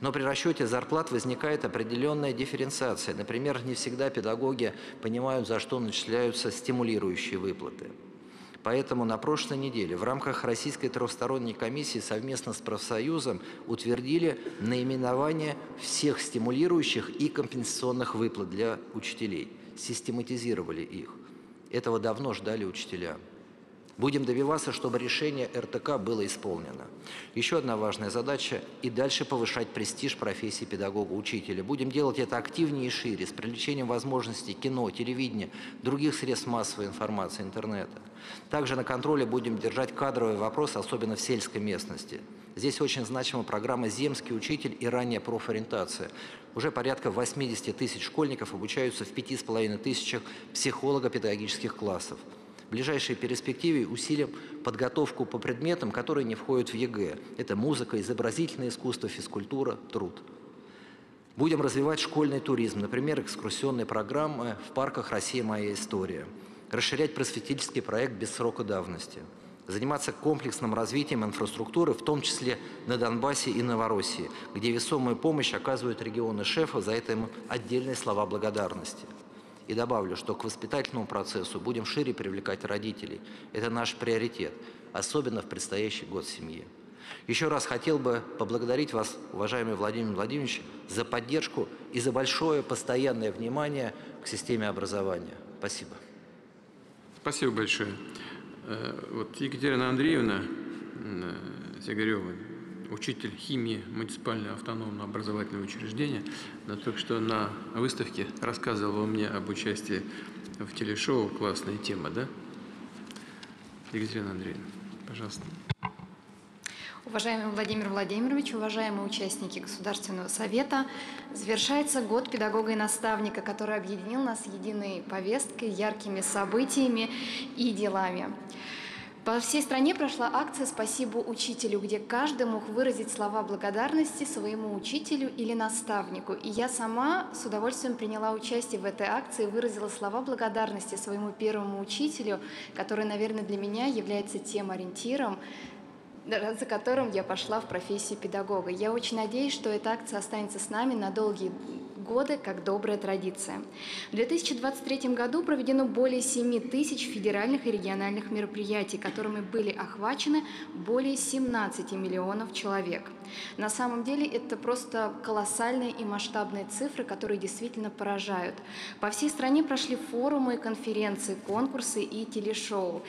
Но при расчете зарплат возникает определенная дифференциация. Например, не всегда педагоги понимают, за что начисляются стимулирующие выплаты. Поэтому на прошлой неделе в рамках Российской трехсторонней комиссии совместно с профсоюзом утвердили наименование всех стимулирующих и компенсационных выплат для учителей. Систематизировали их. Этого давно ждали учителя. Будем добиваться, чтобы решение РТК было исполнено. Еще одна важная задача – и дальше повышать престиж профессии педагога-учителя. Будем делать это активнее и шире, с привлечением возможностей кино, телевидения, других средств массовой информации, интернета. Также на контроле будем держать кадровый вопрос, особенно в сельской местности. Здесь очень значима программа «Земский учитель» и ранняя профориентация. Уже порядка 80 тысяч школьников обучаются в 5500 психолого-педагогических классов. В ближайшей перспективе усилим подготовку по предметам, которые не входят в ЕГЭ. Это музыка, изобразительное искусство, физкультура, труд. Будем развивать школьный туризм, например, экскурсионные программы в парках «Россия. Моя история». Расширять просветительский проект без срока давности. Заниматься комплексным развитием инфраструктуры, в том числе на Донбассе и Новороссии, где весомую помощь оказывают регионы шефа, за это им отдельные слова благодарности. И добавлю, что к воспитательному процессу будем шире привлекать родителей. Это наш приоритет, особенно в предстоящий год семьи. Еще раз хотел бы поблагодарить вас, уважаемый Владимир Владимирович, за поддержку и за большое постоянное внимание к системе образования. Спасибо. Спасибо большое. Вот Екатерина Андреевна Сигарева, учитель химии муниципального автономного образовательного учреждения, но только что на выставке рассказывала мне об участии в телешоу. Классная тема, да? Екатерина Андреевна, пожалуйста. Уважаемый Владимир Владимирович, уважаемые участники Государственного совета, завершается год педагога и наставника, который объединил нас единой повесткой, яркими событиями и делами. По всей стране прошла акция «Спасибо учителю», где каждый мог выразить слова благодарности своему учителю или наставнику. И я сама с удовольствием приняла участие в этой акции, выразила слова благодарности своему первому учителю, который, наверное, для меня является тем ориентиром, за которым я пошла в профессию педагога. Я очень надеюсь, что эта акция останется с нами на долгие годы, как добрая традиция. В 2023 году проведено более 7 тысяч федеральных и региональных мероприятий, которыми были охвачены более 17 миллионов человек. На самом деле это просто колоссальные и масштабные цифры, которые действительно поражают. По всей стране прошли форумы, конференции, конкурсы и телешоу.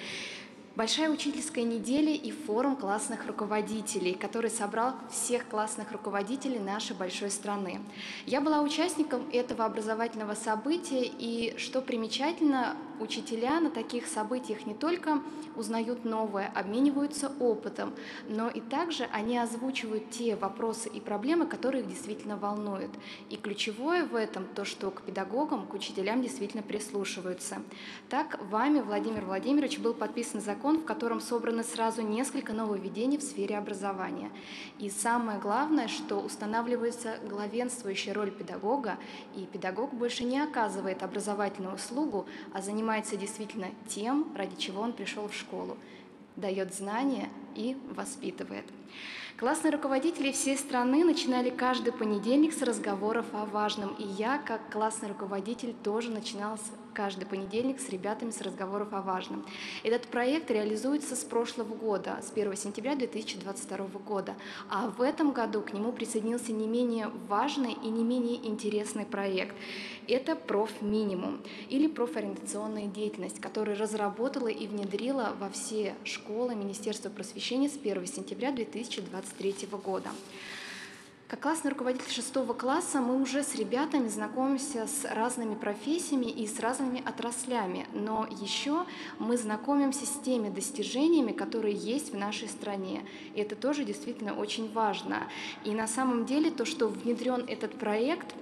Большая учительская неделя и форум классных руководителей, который собрал всех классных руководителей нашей большой страны. Я была участником этого образовательного события, и, что примечательно, учителя на таких событиях не только узнают новое, обмениваются опытом, но и также они озвучивают те вопросы и проблемы, которые их действительно волнуют. И ключевое в этом то, что к педагогам, к учителям действительно прислушиваются. Так, вами, Владимир Владимирович, был подписан закон, в котором собраны сразу несколько нововведений в сфере образования. И самое главное, что устанавливается главенствующая роль педагога, и педагог больше не оказывает образовательную услугу, а занимается действительно тем, ради чего он пришел в школу, дает знания и воспитывает. Классные руководители всей страны начинали каждый понедельник с разговоров о важном. И я, как классный руководитель, тоже начинала каждый понедельник с ребятами с разговоров о важном. Этот проект реализуется с прошлого года, с 1 сентября 2022 года. А в этом году к нему присоединился не менее важный и не менее интересный проект. Это профминимум или профориентационная деятельность, которую разработала и внедрила во все школы Министерства просвещения с 1 сентября 2023 года. Как классный руководитель 6 класса мы уже с ребятами знакомимся с разными профессиями и с разными отраслями, но еще мы знакомимся с теми достижениями, которые есть в нашей стране. И это тоже действительно очень важно. И на самом деле то, что внедрен этот проект,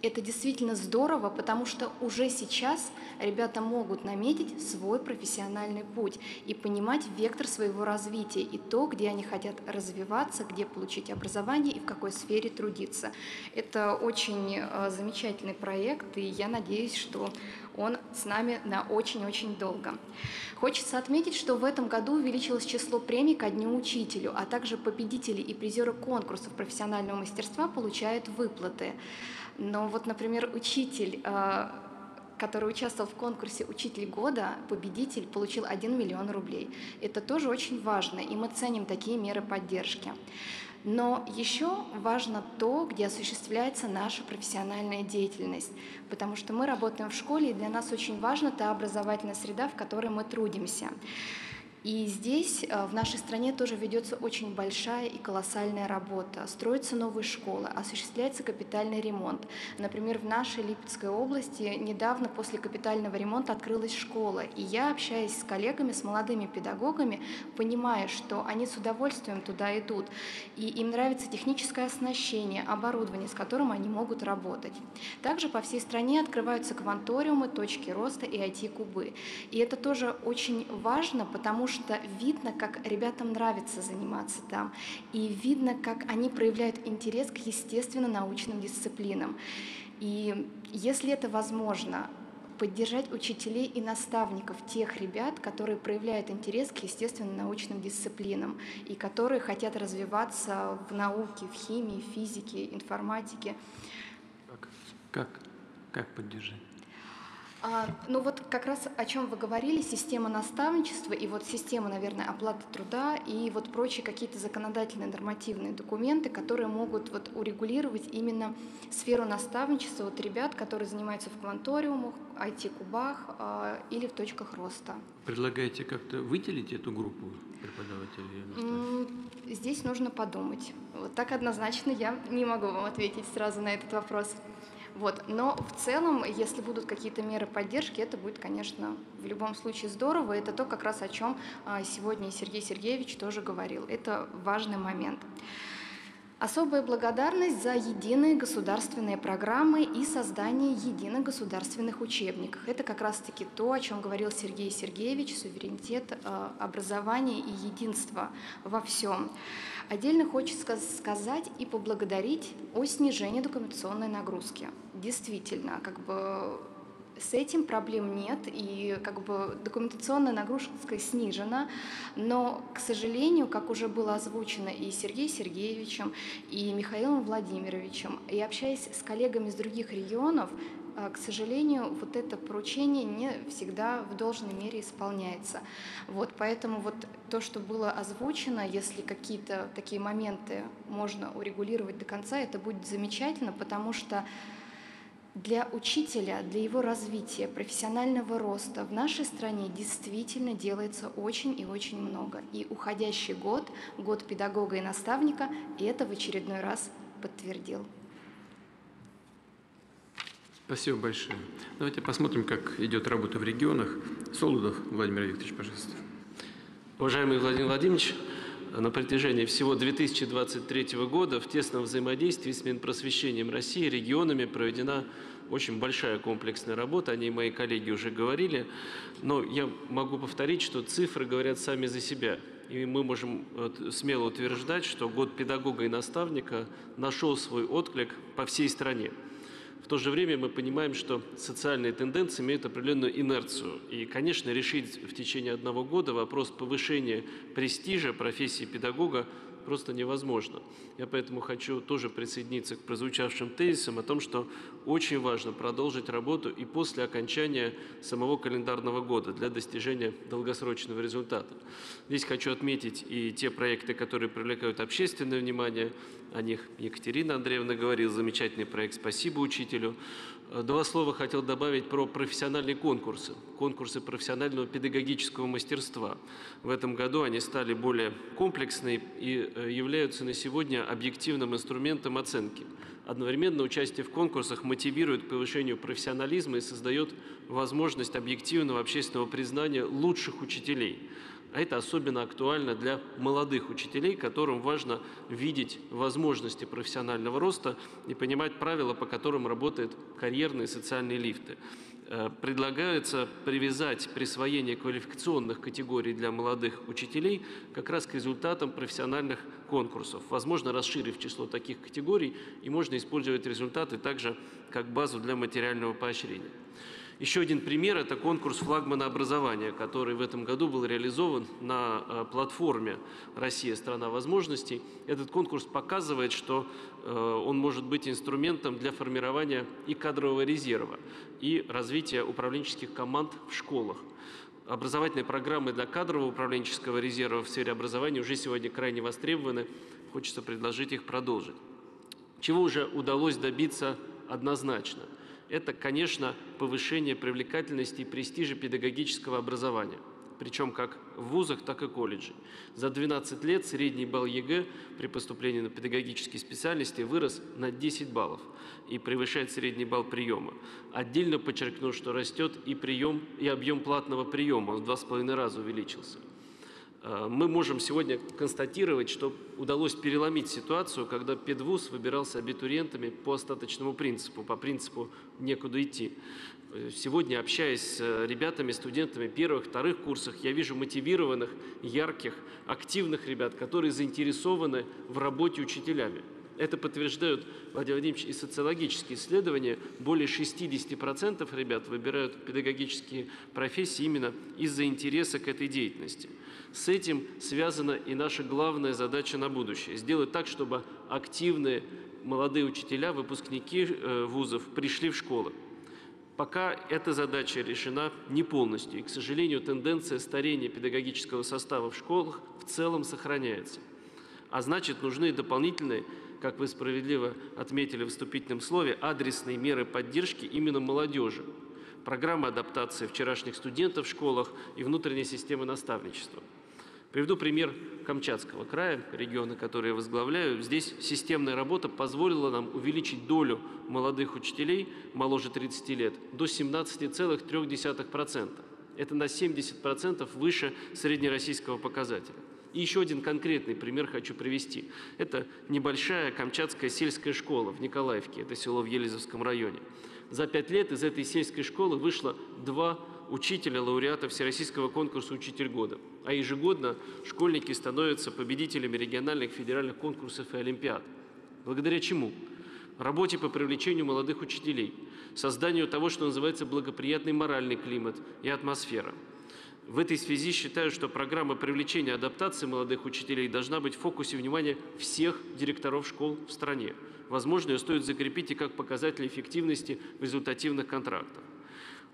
Это действительно здорово, потому что уже сейчас ребята могут наметить свой профессиональный путь и понимать вектор своего развития и то, где они хотят развиваться, где получить образование и в какой сфере трудиться. Это очень замечательный проект, и я надеюсь, что он с нами на очень-очень долго. Хочется отметить, что в этом году увеличилось число премий ко Дню учителю, а также победители и призеры конкурсов профессионального мастерства получают выплаты. Но вот, например, учитель, который участвовал в конкурсе «Учитель года», победитель, получил 1 миллион рублей. Это тоже очень важно, и мы ценим такие меры поддержки. Но еще важно то, где осуществляется наша профессиональная деятельность, потому что мы работаем в школе, и для нас очень важна та образовательная среда, в которой мы трудимся. И здесь, в нашей стране, тоже ведется очень большая и колоссальная работа. Строятся новые школы, осуществляется капитальный ремонт. Например, в нашей Липецкой области недавно после капитального ремонта открылась школа. И я, общаясь с коллегами, с молодыми педагогами, понимаю, что они с удовольствием туда идут. И им нравится техническое оснащение, оборудование, с которым они могут работать. Также по всей стране открываются кванториумы, точки роста и IT-кубы. И это тоже очень важно, потому что видно, как ребятам нравится заниматься там, и видно, как они проявляют интерес к естественно-научным дисциплинам. И если это возможно, поддержать учителей и наставников, тех ребят, которые проявляют интерес к естественно-научным дисциплинам и которые хотят развиваться в науке, в химии, физике, информатике. Как поддержать? Ну вот как раз о чем вы говорили, система наставничества и вот система, наверное, оплаты труда и вот прочие какие-то законодательные нормативные документы, которые могут вот урегулировать именно сферу наставничества вот ребят, которые занимаются в кванториумах, IT-кубах или в точках роста. Предлагаете как-то выделить эту группу преподавателей и наставников? Здесь нужно подумать. Вот так однозначно я не могу вам ответить сразу на этот вопрос. Вот. Но в целом, если будут какие-то меры поддержки, это будет, конечно, в любом случае здорово. Это то, как раз о чем сегодня Сергей Сергеевич тоже говорил. Это важный момент. Особая благодарность за единые государственные программы и создание единых государственных учебников. Это как раз-таки то, о чем говорил Сергей Сергеевич, суверенитет, образование и единство во всем. Отдельно хочется сказать и поблагодарить о снижении документационной нагрузки. Действительно, с этим проблем нет, и документационная нагрузка снижена, но, к сожалению, как уже было озвучено и Сергеем Сергеевичем, и Михаилом Владимировичем, и общаясь с коллегами из других регионов, к сожалению, вот это поручение не всегда в должной мере исполняется. Вот, поэтому вот то, что было озвучено, если какие-то такие моменты можно урегулировать до конца, это будет замечательно, потому что для учителя, для его развития, профессионального роста в нашей стране действительно делается очень и очень много. И уходящий год, год педагога и наставника, это в очередной раз подтвердил. Спасибо большое. Давайте посмотрим, как идет работа в регионах. Солодов Владимир Викторович, пожалуйста. Уважаемый Владимир Владимирович, на протяжении всего 2023 года в тесном взаимодействии с Минпросвещением России регионами проведена очень большая комплексная работа, о ней мои коллеги уже говорили, но я могу повторить, что цифры говорят сами за себя. И мы можем смело утверждать, что год педагога и наставника нашел свой отклик по всей стране. В то же время мы понимаем, что социальные тенденции имеют определенную инерцию. И, конечно, решить в течение одного года вопрос повышения престижа профессии педагога просто невозможно. Я поэтому хочу тоже присоединиться к прозвучавшим тезисам о том, что очень важно продолжить работу и после окончания самого календарного года для достижения долгосрочного результата. Здесь хочу отметить и те проекты, которые привлекают общественное внимание. О них Екатерина Андреевна говорила, замечательный проект «Спасибо учителю». Два слова хотел добавить про профессиональные конкурсы, конкурсы профессионального педагогического мастерства. В этом году они стали более комплексны и являются на сегодня объективным инструментом оценки. Одновременно участие в конкурсах мотивирует к повышению профессионализма и создает возможность объективного общественного признания лучших учителей. А это особенно актуально для молодых учителей, которым важно видеть возможности профессионального роста и понимать правила, по которым работают карьерные и социальные лифты. Предлагается привязать присвоение квалификационных категорий для молодых учителей как раз к результатам профессиональных конкурсов, возможно, расширив число таких категорий, и можно использовать результаты также как базу для материального поощрения. Еще один пример – это конкурс флагмана образования, который в этом году был реализован на платформе «Россия – страна возможностей». Этот конкурс показывает, что он может быть инструментом для формирования и кадрового резерва, и развития управленческих команд в школах. Образовательные программы для кадрового управленческого резерва в сфере образования уже сегодня крайне востребованы. Хочется предложить их продолжить. Чего уже удалось добиться однозначно? Это, конечно, повышение привлекательности и престижа педагогического образования, причем как в вузах, так и колледжей. За 12 лет средний балл ЕГЭ при поступлении на педагогические специальности вырос на 10 баллов и превышает средний балл приема. Отдельно подчеркну, что растет и объем платного приема, он в 2,5 раза увеличился. Мы можем сегодня констатировать, что удалось переломить ситуацию, когда педвуз выбирался абитуриентами по остаточному принципу, по принципу «некуда идти». Сегодня, общаясь с ребятами, студентами первых, вторых курсов, я вижу мотивированных, ярких, активных ребят, которые заинтересованы в работе учителями. Это подтверждают, Владимир Владимирович, и социологические исследования. Более 60% ребят выбирают педагогические профессии именно из-за интереса к этой деятельности. С этим связана и наша главная задача на будущее – сделать так, чтобы активные молодые учителя, выпускники вузов пришли в школы. Пока эта задача решена не полностью, и, к сожалению, тенденция старения педагогического состава в школах в целом сохраняется. А значит, нужны дополнительные, как вы справедливо отметили в вступительном слове, адресные меры поддержки именно молодежи, программы адаптации вчерашних студентов в школах и внутренняя система наставничества. Приведу пример Камчатского края, региона, который я возглавляю. Здесь системная работа позволила нам увеличить долю молодых учителей моложе 30 лет до 17,3%. Это на 70% выше среднероссийского показателя. И еще один конкретный пример хочу привести. Это небольшая камчатская сельская школа в Николаевке, это село в Елизовском районе. За 5 лет из этой сельской школы вышло 2 учителя, лауреата Всероссийского конкурса «Учитель года». А ежегодно школьники становятся победителями региональных, федеральных конкурсов и олимпиад. Благодаря чему? Работе по привлечению молодых учителей, созданию того, что называется благоприятный моральный климат и атмосфера. В этой связи считаю, что программа привлечения и адаптации молодых учителей должна быть в фокусе внимания всех директоров школ в стране. Возможно, ее стоит закрепить и как показатель эффективности в результативных контрактах.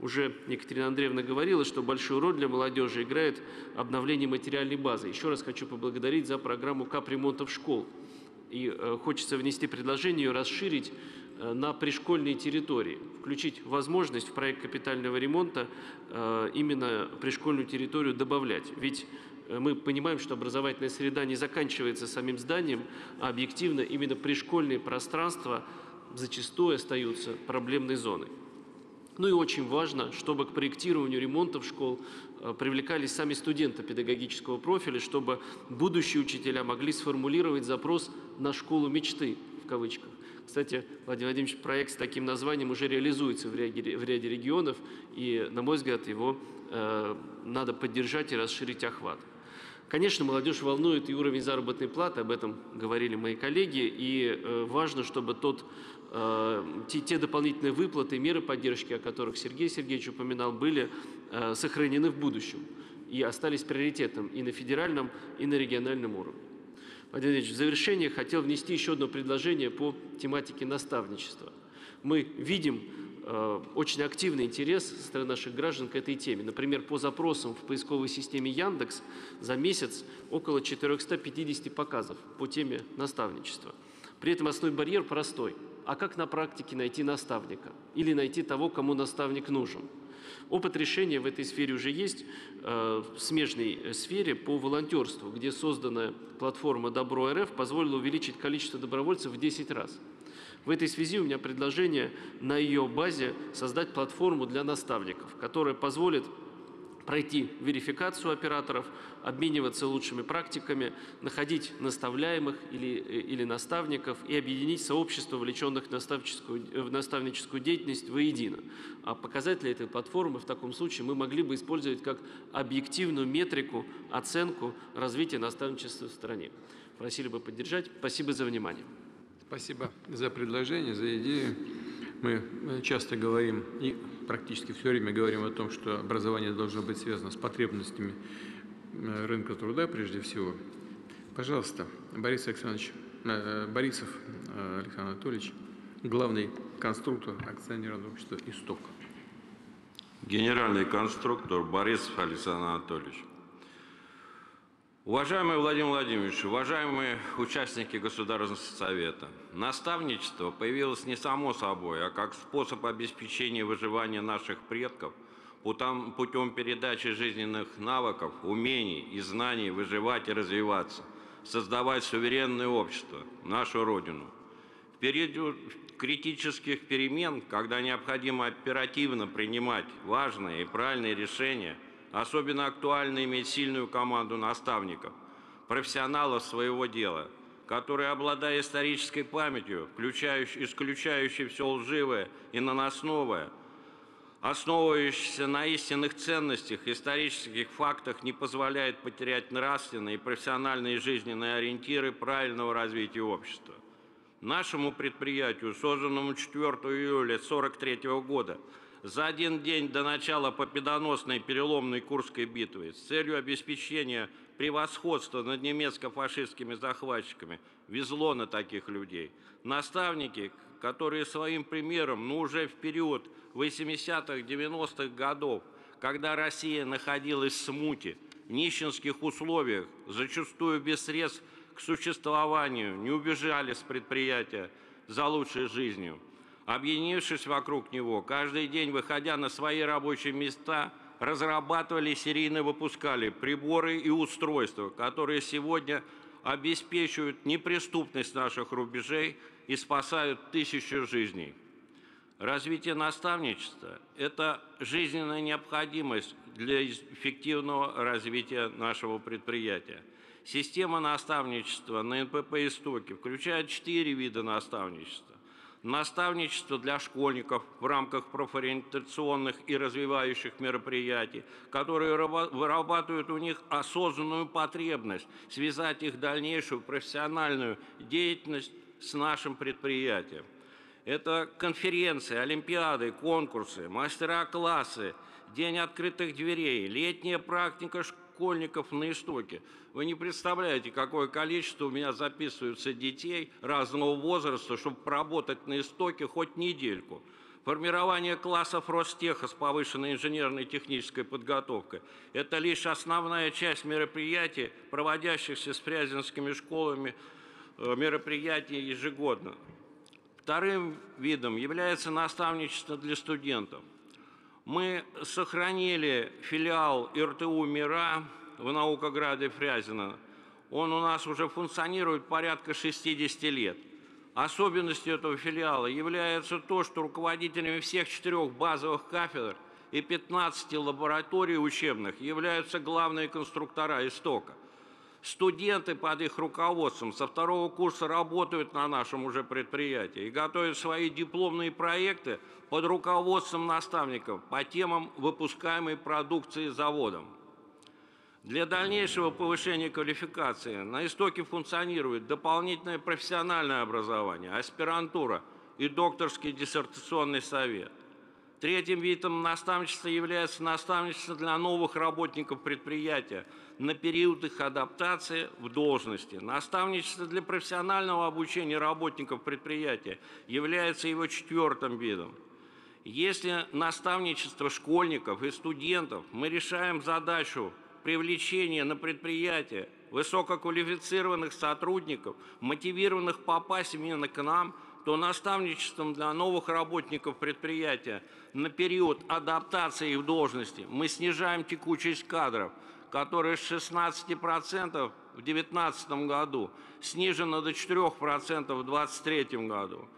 Уже Екатерина Андреевна говорила, что большую роль для молодежи играет обновление материальной базы. Еще раз хочу поблагодарить за программу капремонтов школ. И хочется внести предложение ее расширить на пришкольные территории, включить возможность в проект капитального ремонта именно пришкольную территорию добавлять. Ведь мы понимаем, что образовательная среда не заканчивается самим зданием, а объективно именно пришкольные пространства зачастую остаются проблемной зоной. Ну и очень важно, чтобы к проектированию ремонтов школ привлекались сами студенты педагогического профиля, чтобы будущие учителя могли сформулировать запрос на школу мечты, в кавычках. Кстати, Владимир Владимирович, проект с таким названием уже реализуется в ряде регионов, и, на мой взгляд, его надо поддержать и расширить охват. Конечно, молодежь волнует и уровень заработной платы, об этом говорили мои коллеги, и важно, чтобы те дополнительные выплаты, меры поддержки, о которых Сергей Сергеевич упоминал, были сохранены в будущем и остались приоритетом и на федеральном, и на региональном уровне. Владимир Владимирович, в завершение хотел внести еще одно предложение по тематике наставничества. Мы видим очень активный интерес со стороны наших граждан к этой теме. Например, по запросам в поисковой системе Яндекс за месяц около 450 показов по теме наставничества. При этом основной барьер простой. А как на практике найти наставника? Или найти того, кому наставник нужен? Опыт решения в этой сфере уже есть, в смежной сфере по волонтерству, где созданная платформа «Добро.РФ» позволила увеличить количество добровольцев в 10 раз. В этой связи у меня предложение на ее базе создать платформу для наставников, которая позволит пройти верификацию операторов, обмениваться лучшими практиками, находить наставляемых или наставников и объединить сообщество, вовлеченных в наставническую деятельность, воедино. А показатели этой платформы в таком случае мы могли бы использовать как объективную метрику, оценку развития наставничества в стране. Просили бы поддержать. Спасибо за внимание. Спасибо за предложение, за идею. Мы часто говорим и практически все время говорим о том, что образование должно быть связано с потребностями рынка труда прежде всего. Пожалуйста, Борис Александрович, Борисов Александр Анатольевич, главный конструктор акционерного общества «Исток». Генеральный конструктор Борисов Александр Анатольевич. Уважаемый Владимир Владимирович, уважаемые участники Государственного совета, наставничество появилось не само собой, а как способ обеспечения выживания наших предков путем передачи жизненных навыков, умений и знаний выживать и развиваться, создавать суверенное общество, нашу Родину. В период критических перемен, когда необходимо оперативно принимать важные и правильные решения, особенно актуально иметь сильную команду наставников, профессионалов своего дела, которые, обладая исторической памятью, исключающей все лживое и наносное, основывающийся на истинных ценностях, исторических фактах, не позволяет потерять нравственные, профессиональные и жизненные ориентиры правильного развития общества. Нашему предприятию, созданному 4 июля 1943 года, за один день до начала победоносной переломной Курской битвы с целью обеспечения превосходства над немецко-фашистскими захватчиками везло на таких людей. Наставники, которые своим примером, уже в период 80-х, 90-х годов, когда Россия находилась в смуте, в нищенских условиях, зачастую без средств к существованию, не убежали с предприятия за лучшей жизнью. Объединившись вокруг него, каждый день, выходя на свои рабочие места, разрабатывали и серийно выпускали приборы и устройства, которые сегодня обеспечивают неприступность наших рубежей и спасают тысячи жизней. Развитие наставничества – это жизненная необходимость для эффективного развития нашего предприятия. Система наставничества на НПП «Истоки» включает 4 вида наставничества. Наставничество для школьников в рамках профориентационных и развивающих мероприятий, которые вырабатывают у них осознанную потребность связать их дальнейшую профессиональную деятельность с нашим предприятием. Это конференции, олимпиады, конкурсы, мастера-классы, день открытых дверей, летняя практика школьников на Истоке. Вы не представляете, какое количество у меня записываются детей разного возраста, чтобы поработать на Истоке хоть недельку. Формирование классов Ростеха с повышенной инженерной технической подготовкой – это лишь основная часть мероприятий, проводящихся с фрязинскими школами мероприятий ежегодно. Вторым видом является наставничество для студентов. Мы сохранили филиал РТУ «Мира» в Наукограде Фрязино. Он у нас уже функционирует порядка 60 лет. Особенностью этого филиала является то, что руководителями всех 4 базовых кафедр и 15 лабораторий учебных являются главные конструктора «Истока». Студенты под их руководством со 2-го курса работают на нашем уже предприятии и готовят свои дипломные проекты под руководством наставников по темам выпускаемой продукции заводом. Для дальнейшего повышения квалификации на Истоке функционирует дополнительное профессиональное образование, аспирантура и докторский диссертационный совет. Третьим видом наставничества является наставничество для новых работников предприятия на период их адаптации в должности. Наставничество для профессионального обучения работников предприятия является его 4-м видом. Если наставничество школьников и студентов, мы решаем задачу привлечения на предприятие высококвалифицированных сотрудников, мотивированных попасть именно к нам, то наставничеством для новых работников предприятия на период адаптации в должности мы снижаем текучесть кадров, которая с 16% в 2019 году снижена до 4% в 2023 году.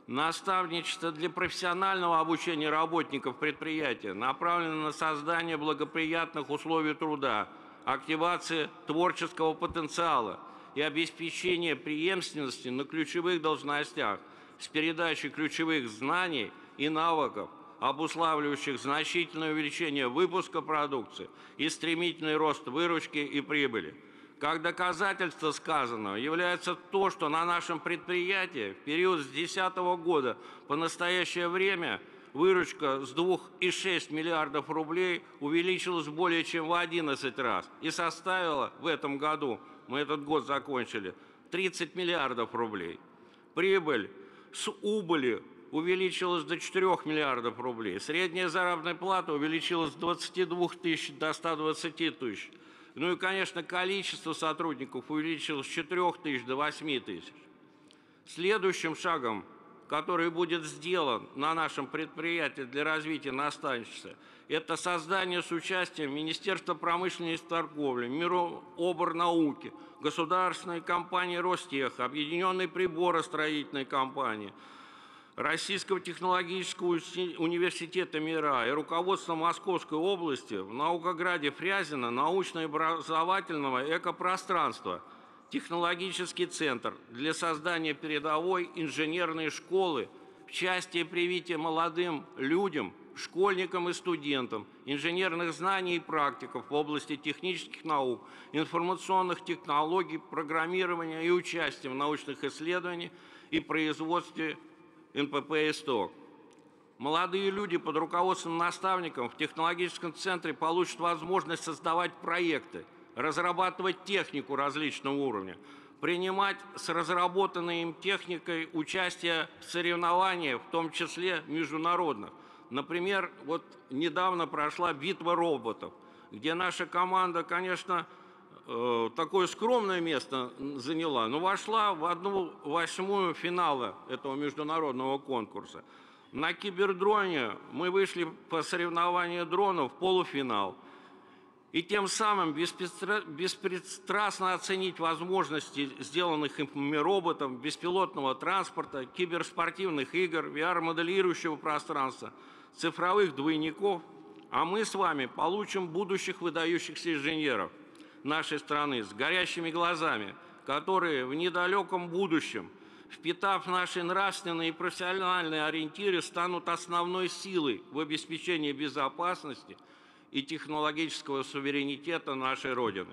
Наставничество для профессионального обучения работников предприятия направлено на создание благоприятных условий труда, активации творческого потенциала и обеспечение преемственности на ключевых должностях с передачей ключевых знаний и навыков, обуславливающих значительное увеличение выпуска продукции и стремительный рост выручки и прибыли. Как доказательство сказанного является то, что на нашем предприятии в период с 2010 года по настоящее время выручка с 2,6 миллиардов рублей увеличилась более чем в 11 раз и составила в этом году, мы этот год закончили, 30 миллиардов рублей. Прибыль с убыли увеличилась до 4 миллиардов рублей. Средняя заработная плата увеличилась с 22 тысяч до 120 тысяч. Ну и, конечно, количество сотрудников увеличилось с 4 тысяч до 8 тысяч. Следующим шагом, который будет сделан на нашем предприятии для развития наставничества, это создание с участием Министерства промышленности и торговли, Миноборнауки, государственной компании Ростех, Объединенной приборостроительной компании, Российского технологического университета МИРА и руководства Московской области в Наукограде Фрязино научно-образовательного экопространства, технологический центр для создания передовой инженерной школы в части привития молодым людям, школьникам и студентам инженерных знаний и практиков в области технических наук, информационных технологий, программирования и участия в научных исследованиях и производстве НПП «Исток». Молодые люди под руководством наставников в технологическом центре получат возможность создавать проекты, разрабатывать технику различного уровня, принимать с разработанной им техникой участие в соревнованиях, в том числе международных. Например, вот недавно прошла битва роботов, где наша команда, конечно, такое скромное место заняла, но вошла в 1/8 финала этого международного конкурса. На кибердроне мы вышли по соревнованию дронов в полуфинал. И тем самым беспристрастно оценить возможности сделанных ими роботов, беспилотного транспорта, киберспортивных игр, VR-моделирующего пространства, цифровых двойников, а мы с вами получим будущих выдающихся инженеров нашей страны с горящими глазами, которые в недалеком будущем, впитав наши нравственные и профессиональные ориентиры, станут основной силой в обеспечении безопасности и технологического суверенитета нашей Родины.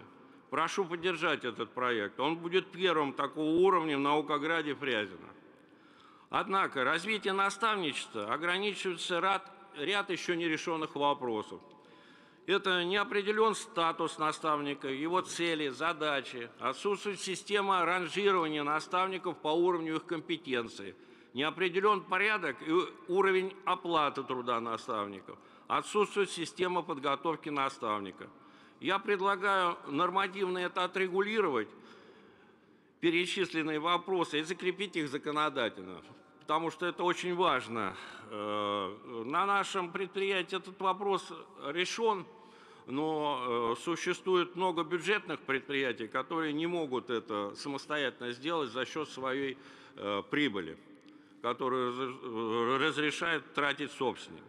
Прошу поддержать этот проект. Он будет первым такого уровня в Наукограде Фрязино. Однако развитие наставничества ограничивается ряд еще нерешенных вопросов. Это не определен статус наставника, его цели, задачи, отсутствует система ранжирования наставников по уровню их компетенции, не определен порядок и уровень оплаты труда наставников, отсутствует система подготовки наставника. Я предлагаю нормативно это отрегулировать, перечисленные вопросы, и закрепить их законодательно, потому что это очень важно. На нашем предприятии этот вопрос решен, но существует много бюджетных предприятий, которые не могут это самостоятельно сделать за счет своей прибыли, которую разрешает тратить собственник.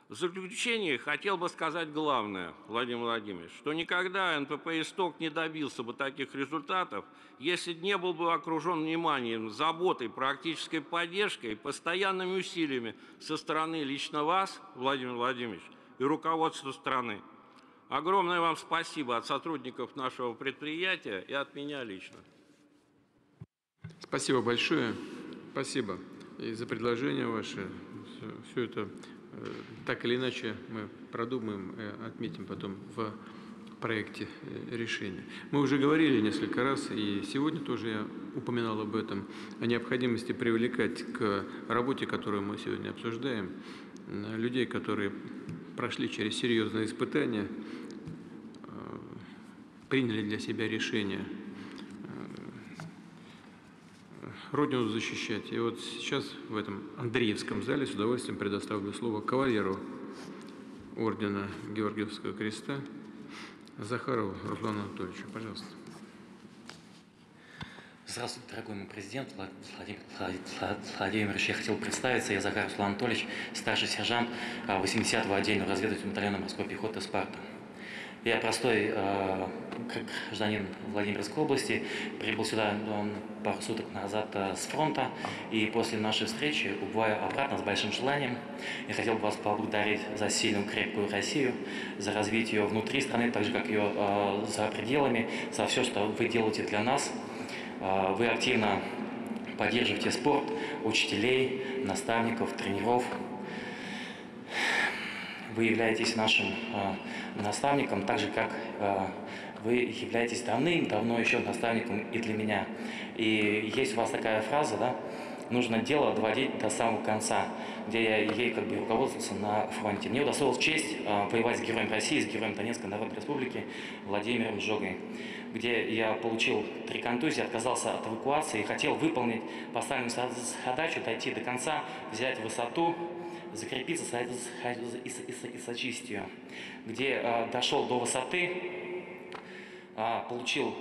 В заключение хотел бы сказать главное, Владимир Владимирович, что никогда НПП «Исток» не добился бы таких результатов, если не был бы окружен вниманием, заботой, практической поддержкой, постоянными усилиями со стороны лично вас, Владимир Владимирович, и руководства страны. Огромное вам спасибо от сотрудников нашего предприятия и от меня лично. Спасибо большое. Спасибо и за предложения ваши. Все это так или иначе мы продумаем и отметим потом в проекте решения. Мы уже говорили несколько раз, и сегодня тоже я упоминал об этом, о необходимости привлекать к работе, которую мы сегодня обсуждаем, людей, которые прошли через серьезные испытания, приняли для себя решение Родину защищать. И вот сейчас в этом Андреевском зале с удовольствием предоставлю слово кавалеру ордена Георгиевского креста Захарову Руслану Анатольевичу. Пожалуйста. Здравствуйте, дорогой мой президент Владимирович. Я хотел представиться. Я Захар Руслан Анатольевич, старший сержант 80-го отдельного разведывательного батальона морской пехоты «Спарта». Я простой гражданин Владимирской области, прибыл сюда пару суток назад с фронта, и после нашей встречи убываю обратно с большим желанием. Я хотел бы вас поблагодарить за сильную, крепкую Россию, за развитие ее внутри страны, так же, как ее за пределами, за все, что вы делаете для нас. Вы активно поддерживаете спорт, учителей, наставников, тренеров. Вы являетесь нашим наставником, так же, как вы являетесь давным-давно еще наставником и для меня. И есть у вас такая фраза, да, нужно дело доводить до самого конца, где я ей как бы руководствовался на фронте. Мне удостоилась честь воевать с героем России, с героем Донецкой Народной Республики Владимиром Жогой, где я получил 3 контузии, отказался от эвакуации и хотел выполнить поставленную задачу, дойти до конца, взять высоту, закрепиться и сочистить ее, где дошел до высоты, получил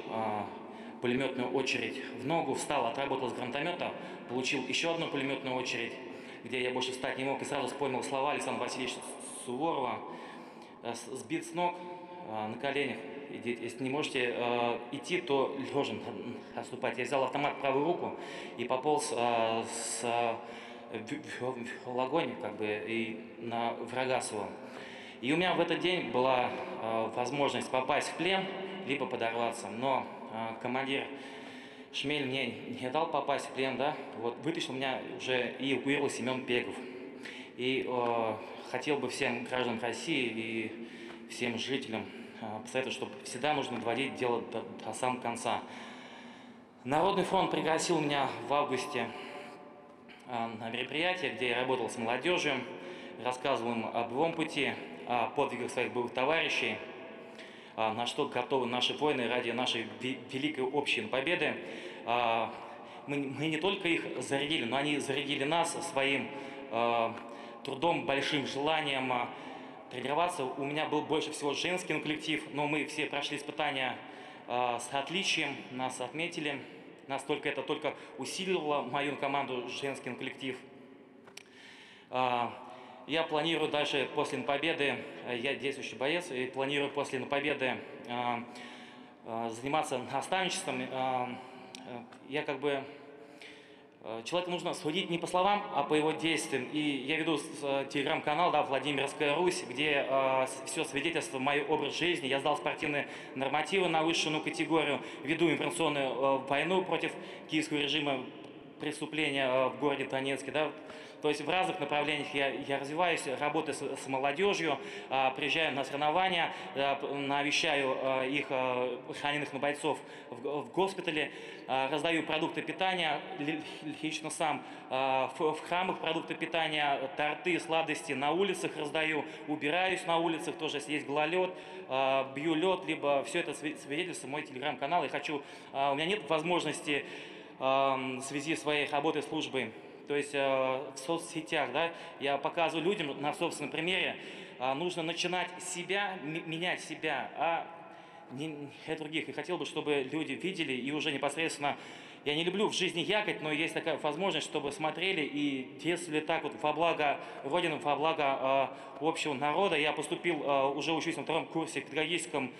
пулеметную очередь в ногу, встал, отработал с гранатомета, получил еще одну пулеметную очередь, где я больше встать не мог, и сразу вспомнил слова Александра Васильевича Суворова: «Сбит с ног, на коленях идите. Если не можете идти, то лежа отступать». Я взял автомат в правую руку и пополз в огонь, как бы, и на врага своего. И у меня в этот день была возможность попасть в плен, либо подорваться. Но командир Шмель мне не дал попасть в плен, да, вот, вытащил меня уже и эвакуировал Семен Пегов. И хотел бы всем гражданам России и всем жителям посоветовать, что всегда нужно доводить дело до самого конца. Народный фронт пригласил меня в августе на мероприятие, где я работал с молодежью, рассказывал им об его пути, о подвигах своих боевых товарищей, на что готовы наши воины ради нашей великой общей победы. Мы не только их зарядили, но они зарядили нас своим трудом, большим желанием тренироваться. У меня был больше всего женский коллектив, но мы все прошли испытания с отличием, нас отметили. Настолько это только усиливало мою команду, женский коллектив. Я планирую дальше после победы, я действующий боец, и планирую после победы заниматься наставничеством. Я как бы... Человека нужно судить не по словам, а по его действиям. И я веду телеграм-канал, да, «Владимирская Русь», где все свидетельствует мой образ жизни. Я сдал спортивные нормативы на высшую категорию, веду информационную войну против киевского режима, преступления в городе Донецке. Да. То есть в разных направлениях я развиваюсь, работаю с молодежью, приезжаю на соревнования, навещаю их, раненых бойцов в госпитале, раздаю продукты питания, лично сам в храмах продукты питания, торты, сладости на улицах раздаю, убираюсь на улицах, тоже если есть гололед, бью лед, либо все это свидетельствует мой телеграм-канал. Я хочу, у меня нет возможности в связи с своей работой, службой, то есть в соцсетях, да, я показываю людям на собственном примере, нужно начинать с себя, менять себя, а не других. И хотел бы, чтобы люди видели и уже непосредственно, я не люблю в жизни якать, но есть такая возможность, чтобы смотрели и действовали так вот во благо Родины, во благо общего народа. Я поступил, уже учусь на 2-м курсе в педагогическом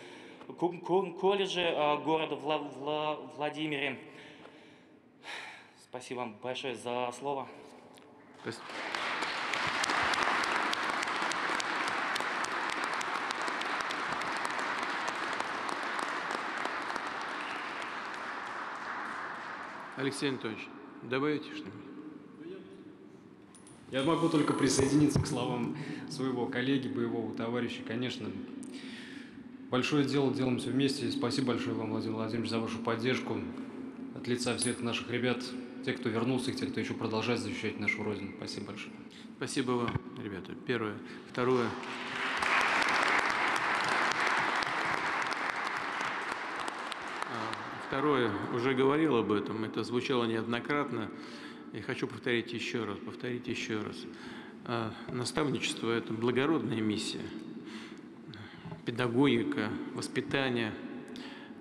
колледже города Владимире. Спасибо вам большое за слово. Спасибо. Алексей Анатольевич, добавите что-нибудь? Я могу только присоединиться к словам своего коллеги, боевого товарища. Конечно, большое дело делаем все вместе. И спасибо большое вам, Владимир Владимирович, за вашу поддержку. От лица всех наших ребят, тех, кто вернулся, и тех, кто еще продолжает защищать нашу Родину. Спасибо большое. Спасибо вам, ребята. Первое. Второе. Второе, уже говорил об этом, это звучало неоднократно, и хочу повторить еще раз. Наставничество – это благородная миссия, педагогика, воспитание,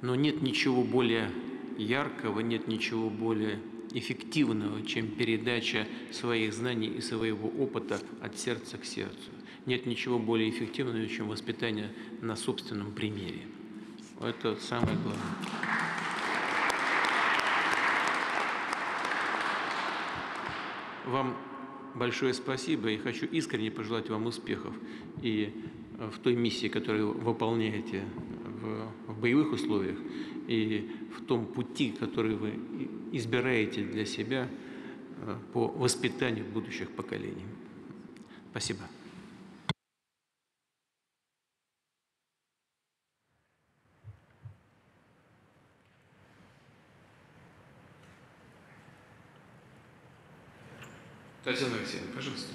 но нет ничего более яркого, нет ничего более эффективного, чем передача своих знаний и своего опыта от сердца к сердцу. Нет ничего более эффективного, чем воспитание на собственном примере. Это самое главное. Вам большое спасибо и хочу искренне пожелать вам успехов и в той миссии, которую вы выполняете в боевых условиях, и в том пути, который вы избираете для себя по воспитанию будущих поколений. Спасибо. Татьяна Алексеевна, пожалуйста.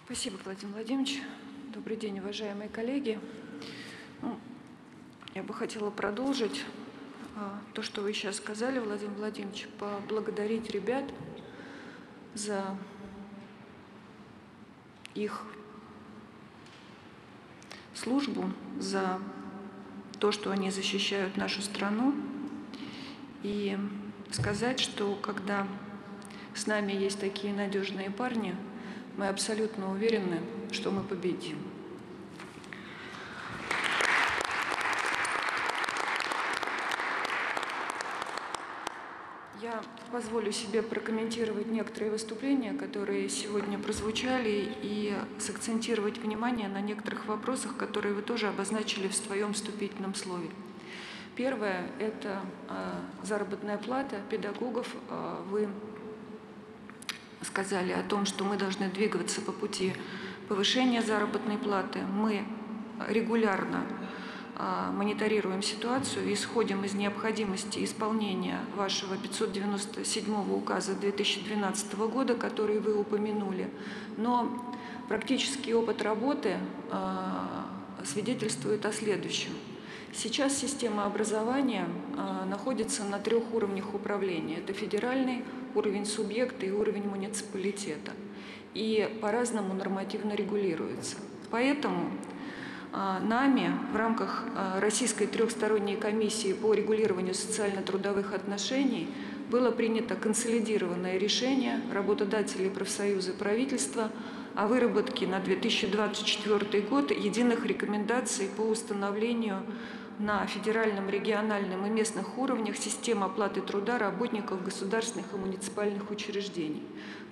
Спасибо, Владимир Владимирович. Добрый день, уважаемые коллеги. Я бы хотела продолжить то, что вы сейчас сказали, Владимир Владимирович, поблагодарить ребят за их службу, за то, что они защищают нашу страну, и сказать, что когда с нами есть такие надежные парни, мы абсолютно уверены, что мы победим. Я позволю себе прокомментировать некоторые выступления, которые сегодня прозвучали, и сакцентировать внимание на некоторых вопросах, которые вы тоже обозначили в своем вступительном слове. Первое – это заработная плата педагогов. Вы сказали о том, что мы должны двигаться по пути повышения заработной платы. Мы регулярно мониторируем ситуацию и исходим из необходимости исполнения вашего 597 указа 2012 года, который вы упомянули. Но практический опыт работы свидетельствует о следующем. Сейчас система образования находится на 3 уровнях управления. Это федеральный уровень субъекта и уровень муниципалитета. И по-разному нормативно регулируется. Поэтому нами в рамках Российской трехсторонней комиссии по регулированию социально-трудовых отношений было принято консолидированное решение работодателей, профсоюза и правительства о выработке на 2024 год единых рекомендаций по установлению на федеральном, региональном и местных уровнях систем оплаты труда работников государственных и муниципальных учреждений.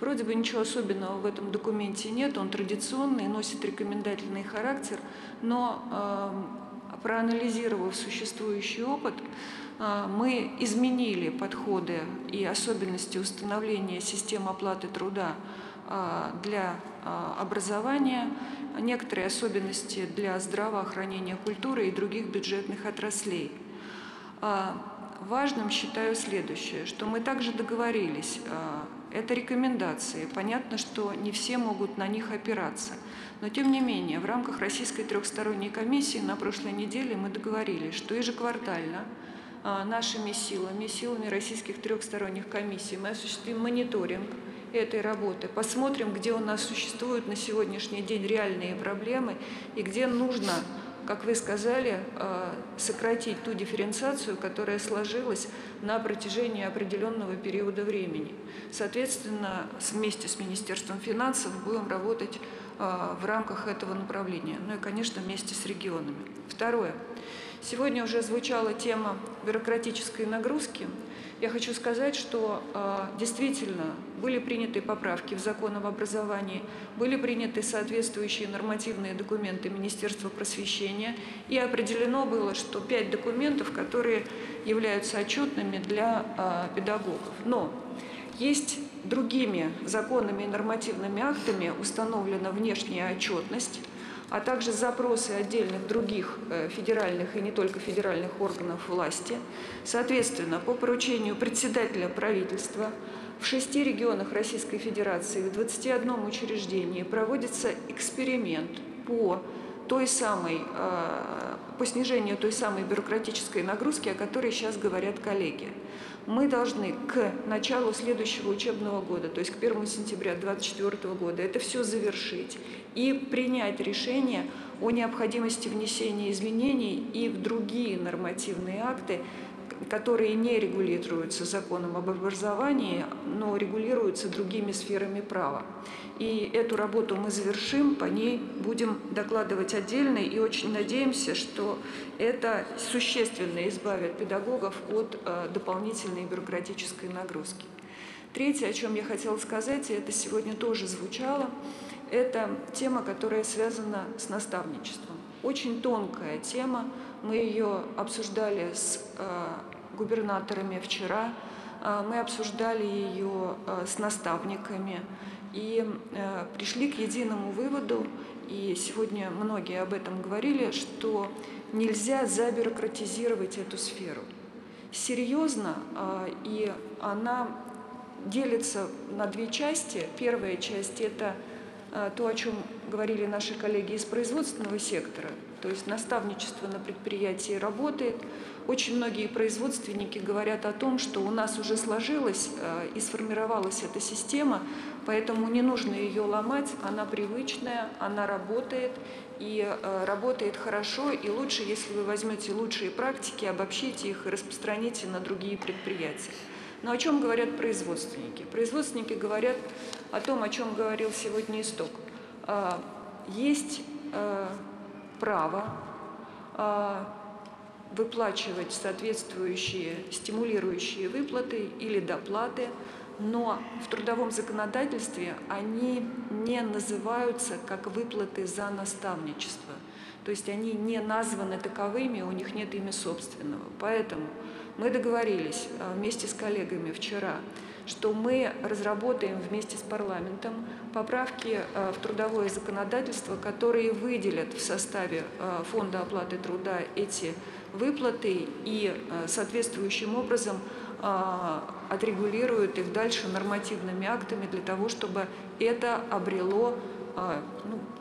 Вроде бы ничего особенного в этом документе нет, он традиционный, носит рекомендательный характер, но проанализировав существующий опыт, мы изменили подходы и особенности установления систем оплаты труда для образования, некоторые особенности для здравоохранения, культуры и других бюджетных отраслей. Важным считаю следующее, что мы также договорились, это рекомендации, понятно, что не все могут на них опираться, но тем не менее в рамках Российской трехсторонней комиссии на прошлой неделе мы договорились, что ежеквартально нашими силами, силами российских трехсторонних комиссий мы осуществим мониторинг этой работы, посмотрим, где у нас существуют на сегодняшний день реальные проблемы и где нужно, как вы сказали, сократить ту дифференциацию, которая сложилась на протяжении определенного периода времени. Соответственно, вместе с Министерством финансов будем работать в рамках этого направления, ну и, конечно, вместе с регионами. Второе. Сегодня уже звучала тема бюрократической нагрузки. Я хочу сказать, что действительно были приняты поправки в закон об образовании, были приняты соответствующие нормативные документы Министерства просвещения, и определено было, что 5 документов, которые являются отчетными для педагогов. Но есть другими законами и нормативными актами установлена внешняя отчетность, а также запросы отдельных других федеральных и не только федеральных органов власти. Соответственно, по поручению председателя правительства в 6 регионах Российской Федерации, в 21 учреждении проводится эксперимент по снижению той самой бюрократической нагрузки, о которой сейчас говорят коллеги. мы должны к началу следующего учебного года, то есть к 1 сентября 2024 года, это все завершить и принять решение о необходимости внесения изменений и в другие нормативные акты, которые не регулируются законом об образовании, но регулируются другими сферами права. И эту работу мы завершим, по ней будем докладывать отдельно и очень надеемся, что это существенно избавит педагогов от дополнительной бюрократической нагрузки. Третье, о чем я хотела сказать, и это сегодня тоже звучало, это тема, которая связана с наставничеством. Очень тонкая тема, мы ее обсуждали с губернаторами вчера, мы обсуждали ее с наставниками и пришли к единому выводу, и сегодня многие об этом говорили, что нельзя забюрократизировать эту сферу. Серьезно, и она делится на две части. Первая часть – это то, о чем говорили наши коллеги из производственного сектора, то есть наставничество на предприятии работает. Очень многие производственники говорят о том, что у нас уже сложилась и сформировалась эта система, поэтому не нужно ее ломать, она привычная, она работает, и работает хорошо, и лучше, если вы возьмете лучшие практики, обобщите их и распространите на другие предприятия. Но о чем говорят производственники? Производственники говорят о том, о чем говорил сегодня Исток. Есть право выплачивать соответствующие стимулирующие выплаты или доплаты, но в трудовом законодательстве они не называются как выплаты за наставничество. То есть они не названы таковыми, у них нет имя собственного. Поэтому мы договорились вместе с коллегами вчера, что мы разработаем вместе с парламентом поправки в трудовое законодательство, которые выделят в составе фонда оплаты труда эти выплаты и соответствующим образом отрегулируют их дальше нормативными актами для того, чтобы это обрело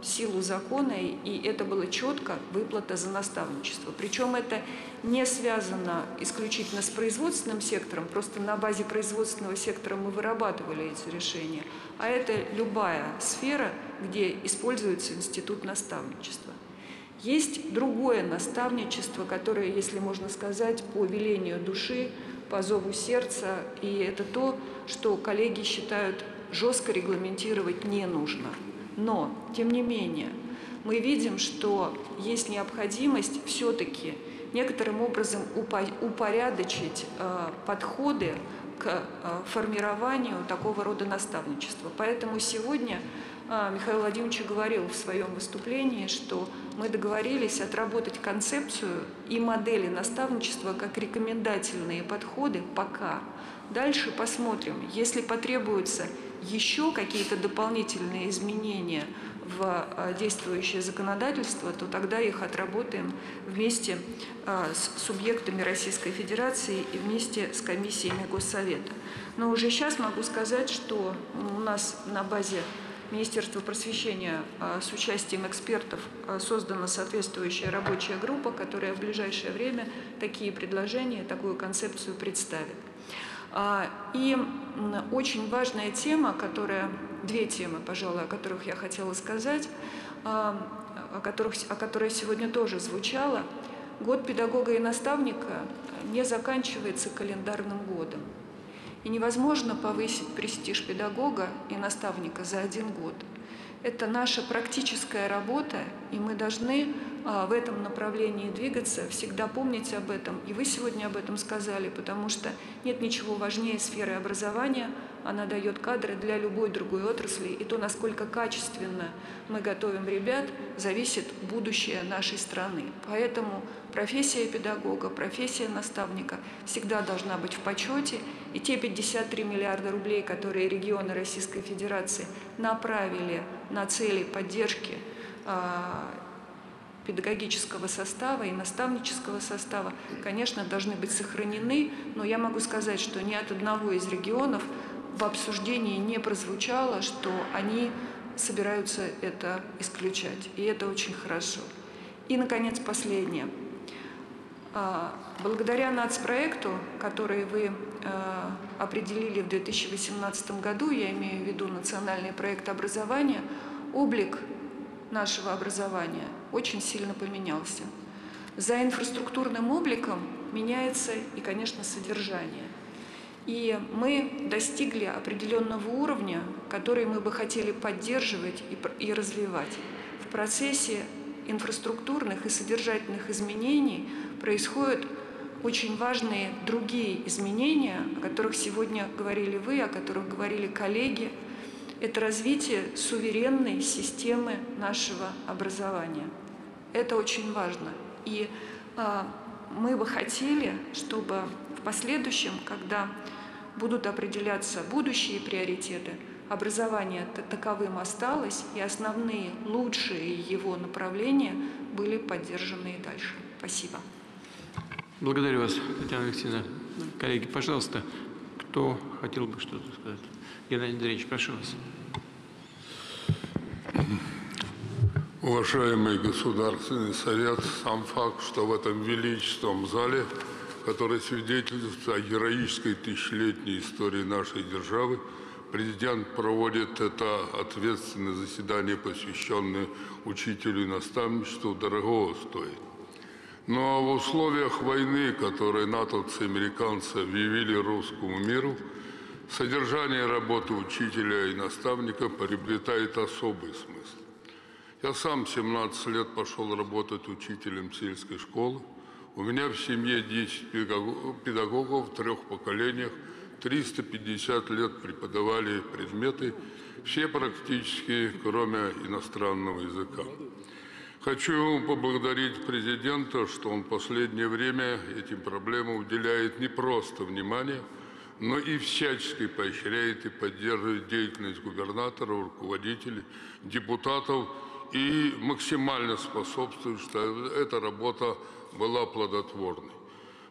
силу закона, и это было четко выплата за наставничество. Причем это не связано исключительно с производственным сектором, просто на базе производственного сектора мы вырабатывали эти решения, а это любая сфера, где используется институт наставничества. Есть другое наставничество, которое, если можно сказать, по велению души, по зову сердца, и это то, что коллеги считают, жестко регламентировать не нужно. Но, тем не менее, мы видим, что есть необходимость все-таки некоторым образом упорядочить подходы к формированию такого рода наставничества. Поэтому сегодня Михаил Владимирович говорил в своем выступлении, что мы договорились отработать концепцию и модели наставничества как рекомендательные подходы пока. Дальше посмотрим, если потребуются еще какие-то дополнительные изменения в действующее законодательство, то тогда их отработаем вместе с субъектами Российской Федерации и вместе с комиссиями Госсовета. Но уже сейчас могу сказать, что у нас на базе Министерства просвещения с участием экспертов создана соответствующая рабочая группа, которая в ближайшее время такие предложения, такую концепцию представит. И очень важная тема, две темы, пожалуй, о которых я хотела сказать, о которой сегодня тоже звучало. Год педагога и наставника не заканчивается календарным годом. И невозможно повысить престиж педагога и наставника за один год. Это наша практическая работа, и мы должны в этом направлении двигаться, всегда помнить об этом. И вы сегодня об этом сказали, потому что нет ничего важнее сферы образования. Она дает кадры для любой другой отрасли. И то, насколько качественно мы готовим ребят, зависит будущее нашей страны. Поэтому профессия педагога, профессия наставника всегда должна быть в почете. И те 53 миллиарда рублей, которые регионы Российской Федерации направили на цели поддержки педагогического состава и наставнического состава, конечно, должны быть сохранены, но я могу сказать, что ни от одного из регионов в обсуждении не прозвучало, что они собираются это исключать, и это очень хорошо. И, наконец, последнее. Благодаря нацпроекту, который вы определили в 2018 году, я имею в виду национальный проект образования, облик нашего образования очень сильно поменялся. За инфраструктурным обликом меняется и, конечно, содержание. И мы достигли определенного уровня, который мы бы хотели поддерживать и развивать. В процессе инфраструктурных и содержательных изменений происходят очень важные другие изменения, о которых сегодня говорили вы, о которых говорили коллеги. Это развитие суверенной системы нашего образования. Это очень важно. И мы бы хотели, чтобы в последующем, когда будут определяться будущие приоритеты, образование таковым осталось, и основные, лучшие его направления были поддержаны и дальше. Спасибо. Благодарю вас, Татьяна Алексеевна. Коллеги, пожалуйста, кто хотел бы что-то сказать? Геннадий Андреевич, прошу вас. Уважаемый Государственный Совет, сам факт, что в этом величественном зале, который свидетельствует о героической тысячелетней истории нашей державы, президент проводит это ответственное заседание, посвященное учителю и наставничеству, дорогого стоит. Но в условиях войны, которые натовцы и американцы объявили русскому миру, содержание работы учителя и наставника приобретает особый смысл. Я сам 17 лет пошел работать учителем сельской школы. У меня в семье 10 педагогов в 3 поколениях, 350 лет преподавали предметы, все практически, кроме иностранного языка. Хочу поблагодарить президента, что он в последнее время этим проблемам уделяет не просто внимание, но и всячески поощряет и поддерживает деятельность губернаторов, руководителей, депутатов и максимально способствует, что эта работа была плодотворной.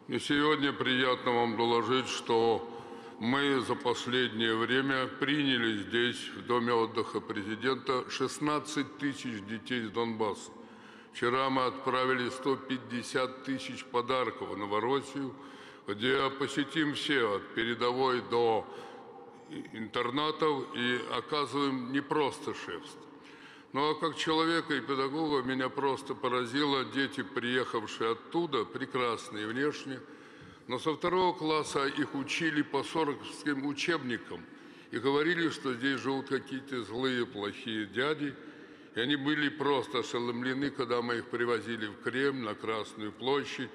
Мне сегодня приятно вам доложить, что мы за последнее время приняли здесь, в Доме отдыха президента, 16 тысяч детей из Донбасса. Вчера мы отправили 150 тысяч подарков в Новороссию, где посетим все, от передовой до интернатов, и оказываем не просто шефство. Ну а как человека и педагога меня просто поразило, дети, приехавшие оттуда, прекрасные внешне, но со 2 класса их учили по сорокским учебникам и говорили, что здесь живут какие-то злые, плохие дяди. И они были просто ошеломлены, когда мы их привозили в Кремль, на Красную площадь,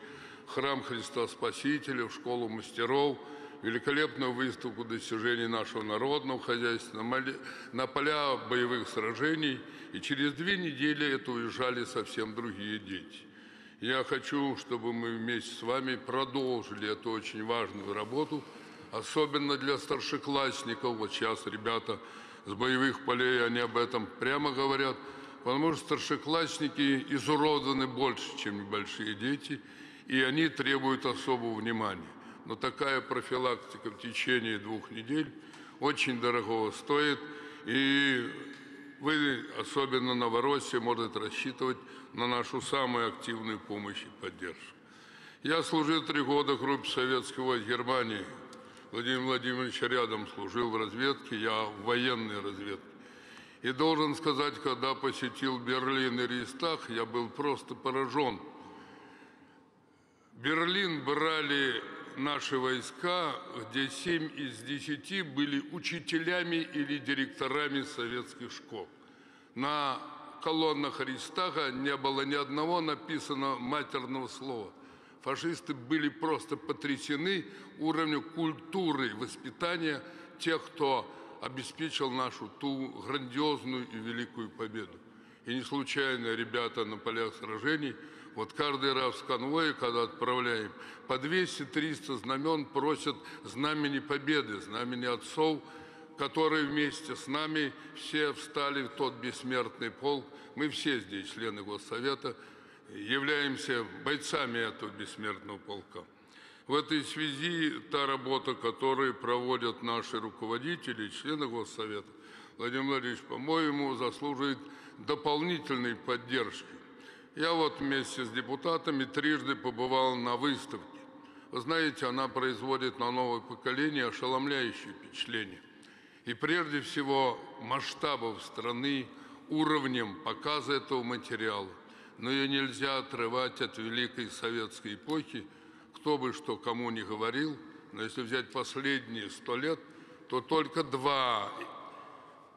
храм Христа Спасителя, в школу мастеров, великолепную выставку достижений нашего народного хозяйства, на поля боевых сражений. И через 2 недели это уезжали совсем другие дети. Я хочу, чтобы мы вместе с вами продолжили эту очень важную работу, особенно для старшеклассников. Вот сейчас ребята с боевых полей, они об этом прямо говорят, потому что старшеклассники изуродованы больше, чем небольшие дети, и они требуют особого внимания. Но такая профилактика в течение 2 недель очень дорого стоит, и вы, особенно Новороссия, можете рассчитывать на нашу самую активную помощь и поддержку. Я служил 3 года в группе советских войск Германии. Владимир Владимирович рядом служил в разведке, я в военной разведке. И должен сказать, когда посетил Берлин и Рейхстаг, я был просто поражен. Берлин брали наши войска, где 7 из 10 были учителями или директорами советских школ. На колоннах Рейхстага не было ни одного написанного матерного слова. Фашисты были просто потрясены уровнем культуры воспитания тех, кто обеспечил нашу ту грандиозную и великую победу. И не случайно ребята на полях сражений, вот каждый раз в конвое, когда отправляем, по 200-300 знамен просят знамени победы, знамени отцов, которые вместе с нами все встали в тот бессмертный полк. Мы все здесь, члены Госсовета, являемся бойцами этого бессмертного полка. В этой связи та работа, которую проводят наши руководители, члены Госсовета, Владимир Владимирович, по-моему, заслуживает дополнительной поддержки. Я вот вместе с депутатами трижды побывал на выставке. Вы знаете, она производит на новое поколение ошеломляющее впечатление. И прежде всего масштабов страны, уровнем показа этого материала. Но ее нельзя отрывать от великой советской эпохи, кто бы что кому ни говорил. Но если взять последние 100 лет, то только два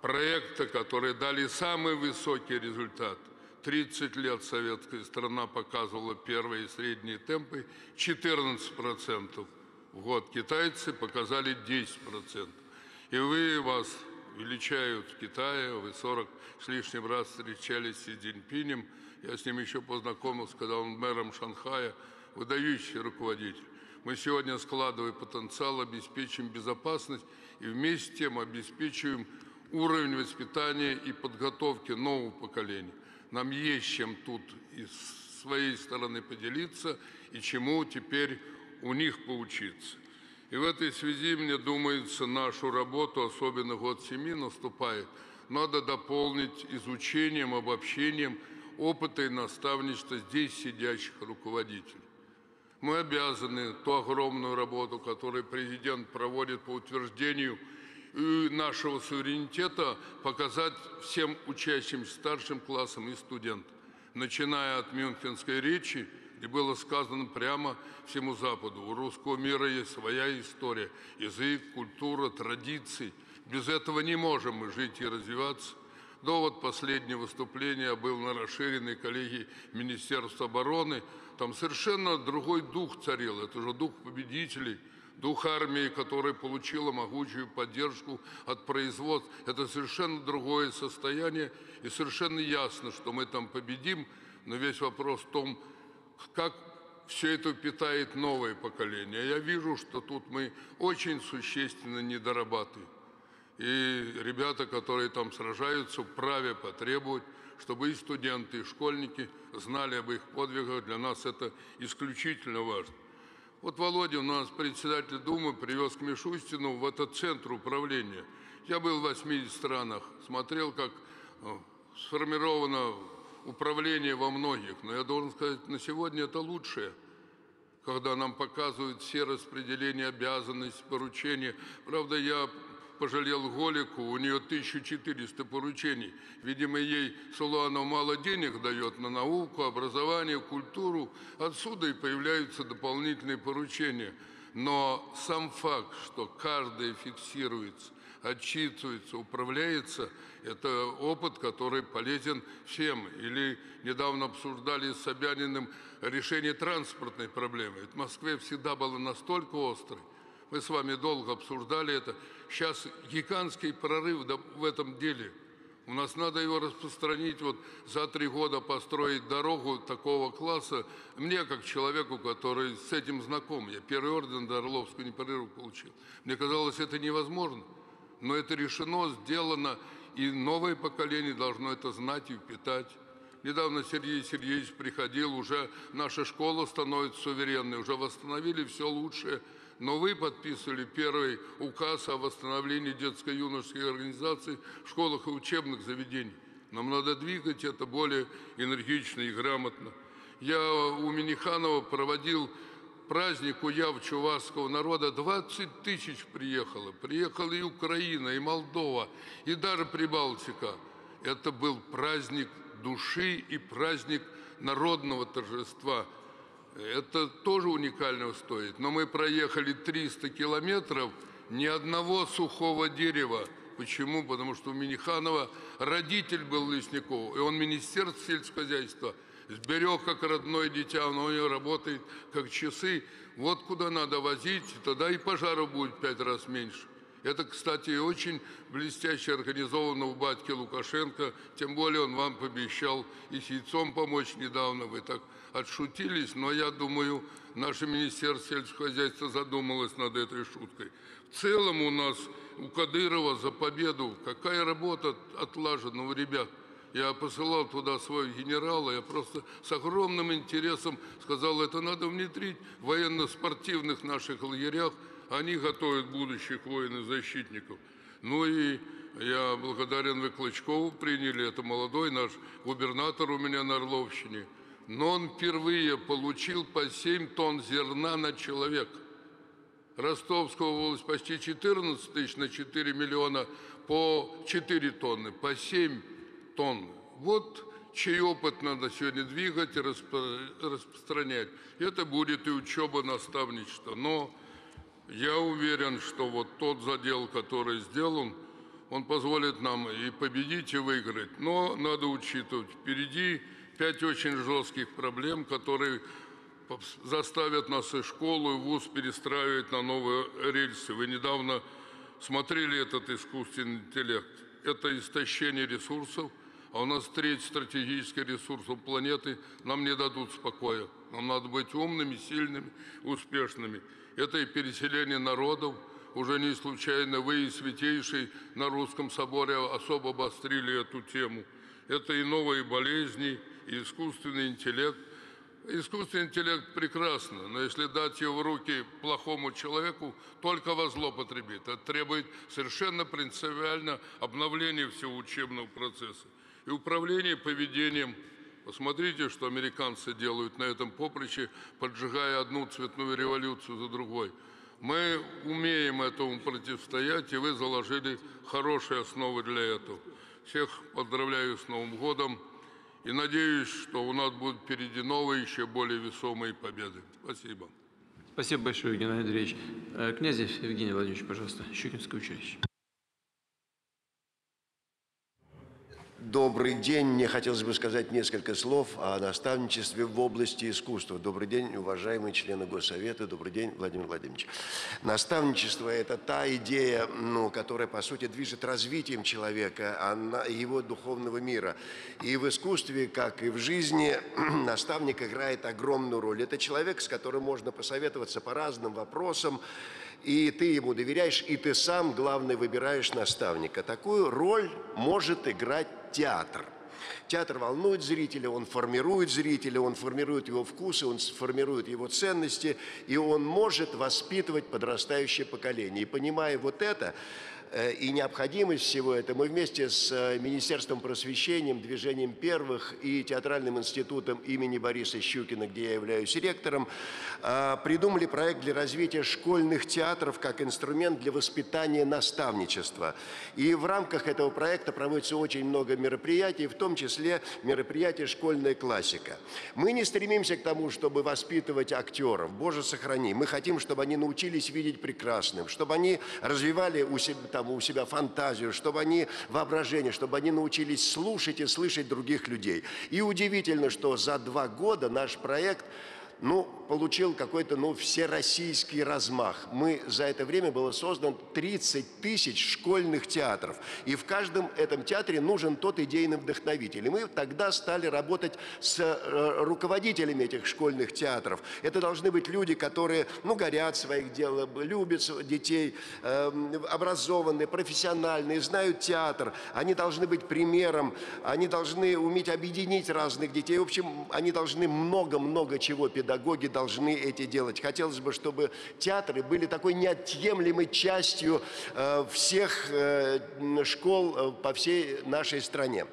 проекта, которые дали самый высокий результат. 30 лет советская страна показывала первые и средние темпы 14% в год. Китайцы показали 10%. И вас величают в Китае, вы 40 с лишним раз встречались с Си Цзиньпинем. Я с ним еще познакомился, когда он мэром Шанхая, выдающий руководитель. Мы сегодня, складывая потенциал, обеспечим безопасность и вместе с тем обеспечиваем уровень воспитания и подготовки нового поколения. Нам есть чем тут и с своей стороны поделиться, и чему теперь у них поучиться. И в этой связи, мне думается, нашу работу, особенно год 7 наступает, надо дополнить изучением, обобщением опыта и наставничества здесь сидящих руководителей. Мы обязаны ту огромную работу, которую президент проводит по утверждению нашего суверенитета, показать всем учащимся старшим классам и студентам, начиная от Мюнхенской речи, где было сказано прямо всему Западу: у русского мира есть своя история, язык, культура, традиции. Без этого не можем мы жить и развиваться. До вот последнего выступления я был на расширенной коллегии Министерства обороны. Там совершенно другой дух царил. Это же дух победителей, дух армии, которая получила могучую поддержку от производств. Это совершенно другое состояние. И совершенно ясно, что мы там победим. Но весь вопрос в том, как все это питает новое поколение. Я вижу, что тут мы очень существенно недорабатываем. И ребята, которые там сражаются, вправе потребовать, чтобы и студенты, и школьники знали об их подвигах. Для нас это исключительно важно. Вот Володя, у нас председатель Думы, привез к Мишустину в этот центр управления. Я был в 80 странах, смотрел, как сформировано управление во многих. Но я должен сказать, на сегодня это лучшее, когда нам показывают все распределения обязанностей, поручения. Правда, я пожалел Голику, у нее 1400 поручений. Видимо, ей Сулуанов мало денег дает на науку, образование, культуру. Отсюда и появляются дополнительные поручения. Но сам факт, что каждый фиксируется, отчитывается, управляется, это опыт, который полезен всем. Или недавно обсуждали с Собяниным решение транспортной проблемы. Ведь в Москве всегда было настолько острой. Мы с вами долго обсуждали это. Сейчас гигантский прорыв в этом деле. У нас надо его распространить, вот за 3 года построить дорогу такого класса. Мне, как человеку, который с этим знаком, я первый орден до Орловского непрерывно получил, мне казалось, это невозможно. Но это решено, сделано, и новое поколение должно это знать и впитать. Недавно Сергей Сергеевич приходил, уже наша школа становится суверенной, уже восстановили все лучшее. Но вы подписывали первый указ о восстановлении детско-юношеской организации в школах и учебных заведениях. Нам надо двигать это более энергично и грамотно. Я у Миниханова проводил праздник уяв чувашского народа. 20 тысяч приехало. Приехала и Украина, и Молдова, и даже Прибалтика. Это был праздник души и праздник народного торжества. Это тоже уникального стоит. Но мы проехали 300 километров, ни одного сухого дерева. Почему? Потому что у Миниханова родитель был Лесников, и он министерство сельскохозяйства сберег как родное дитя, оно у него работает как часы. Вот куда надо возить, тогда и пожаров будет 5 раз меньше. Это, кстати, очень блестяще организовано у батьки Лукашенко, тем более он вам пообещал и с яйцом помочь недавно, вы так отшутились, но я думаю, наше Министерство сельского хозяйства задумалось над этой шуткой. В целом у нас у Кадырова за победу какая работа отлажена у ребят. Я посылал туда своего генерала, я просто с огромным интересом сказал, это надо внедрить в военно-спортивных наших лагерях, они готовят будущих воинов-защитников. Ну и я благодарен, вы Клычкову приняли, это молодой наш губернатор у меня на Орловщине. но он впервые получил по 7 тонн зерна на человека. Ростовская область почти 14 тысяч на 4 миллиона по 4 тонны, по 7 тонн. Вот чей опыт надо сегодня двигать и распространять. Это будет и учеба, наставничество. Но я уверен, что вот тот задел, который сделан, он позволит нам и победить, и выиграть. Но надо учитывать, впереди 5 очень жестких проблем, которые заставят нас и школу, и вуз перестраивать на новые рельсы. Вы недавно смотрели этот искусственный интеллект. Это истощение ресурсов, а у нас треть стратегических ресурсов планеты нам не дадут спокоя. Нам надо быть умными, сильными, успешными. Это и переселение народов. Уже не случайно вы и Святейший на Русском соборе особо обострили эту тему. Это и новые болезни, и искусственный интеллект. Искусственный интеллект прекрасно, но если дать его в руки плохому человеку, только во зло потребит. Это требует совершенно принципиально обновления всего учебного процесса. И управление поведением. Посмотрите, что американцы делают на этом поприще, поджигая одну цветную революцию за другой. Мы умеем этому противостоять, и вы заложили хорошие основы для этого. Всех поздравляю с Новым годом и надеюсь, что у нас будут впереди новые, еще более весомые победы. Спасибо. Спасибо большое, Геннадий Андреевич. Князев Евгений Владимирович, пожалуйста, Щукинское училище. Добрый день. Мне хотелось бы сказать несколько слов о наставничестве в области искусства. Добрый день, уважаемые члены Госсовета. Добрый день, Владимир Владимирович. Наставничество – это та идея, которая, по сути, движет развитием человека, его духовного мира. И в искусстве, как и в жизни, наставник играет огромную роль. Это человек, с которым можно посоветоваться по разным вопросам, и ты ему доверяешь, и ты сам, главное, выбираешь наставника. Такую роль может играть театр. Театр волнует зрителя, он формирует его вкусы, он формирует его ценности, и он может воспитывать подрастающее поколение. И понимая вот это, и необходимость всего этого, мы вместе с Министерством просвещения, Движением первых и Театральным институтом имени Бориса Щукина, где я являюсь ректором, придумали проект для развития школьных театров как инструмент для воспитания наставничества. И в рамках этого проекта проводится очень много мероприятий, в том числе мероприятие «Школьная классика». Мы не стремимся к тому, чтобы воспитывать актеров, Боже сохрани. Мы хотим, чтобы они научились видеть прекрасным, чтобы они развивали у себя фантазию, чтобы они воображение, чтобы они научились слушать и слышать других людей. И удивительно, что за 2 года наш проект получил какой-то всероссийский размах. За это время было создано 30 тысяч школьных театров. И в каждом этом театре нужен тот идейный вдохновитель. И мы тогда стали работать с руководителями этих школьных театров. Это должны быть люди, которые, горят своих дел, любят детей, образованные, профессиональные, знают театр. Они должны быть примером, они должны уметь объединить разных детей. В общем, они должны много-много чего, педагоги должны эти делать. Хотелось бы, чтобы театры были такой неотъемлемой частью всех школ по всей нашей стране.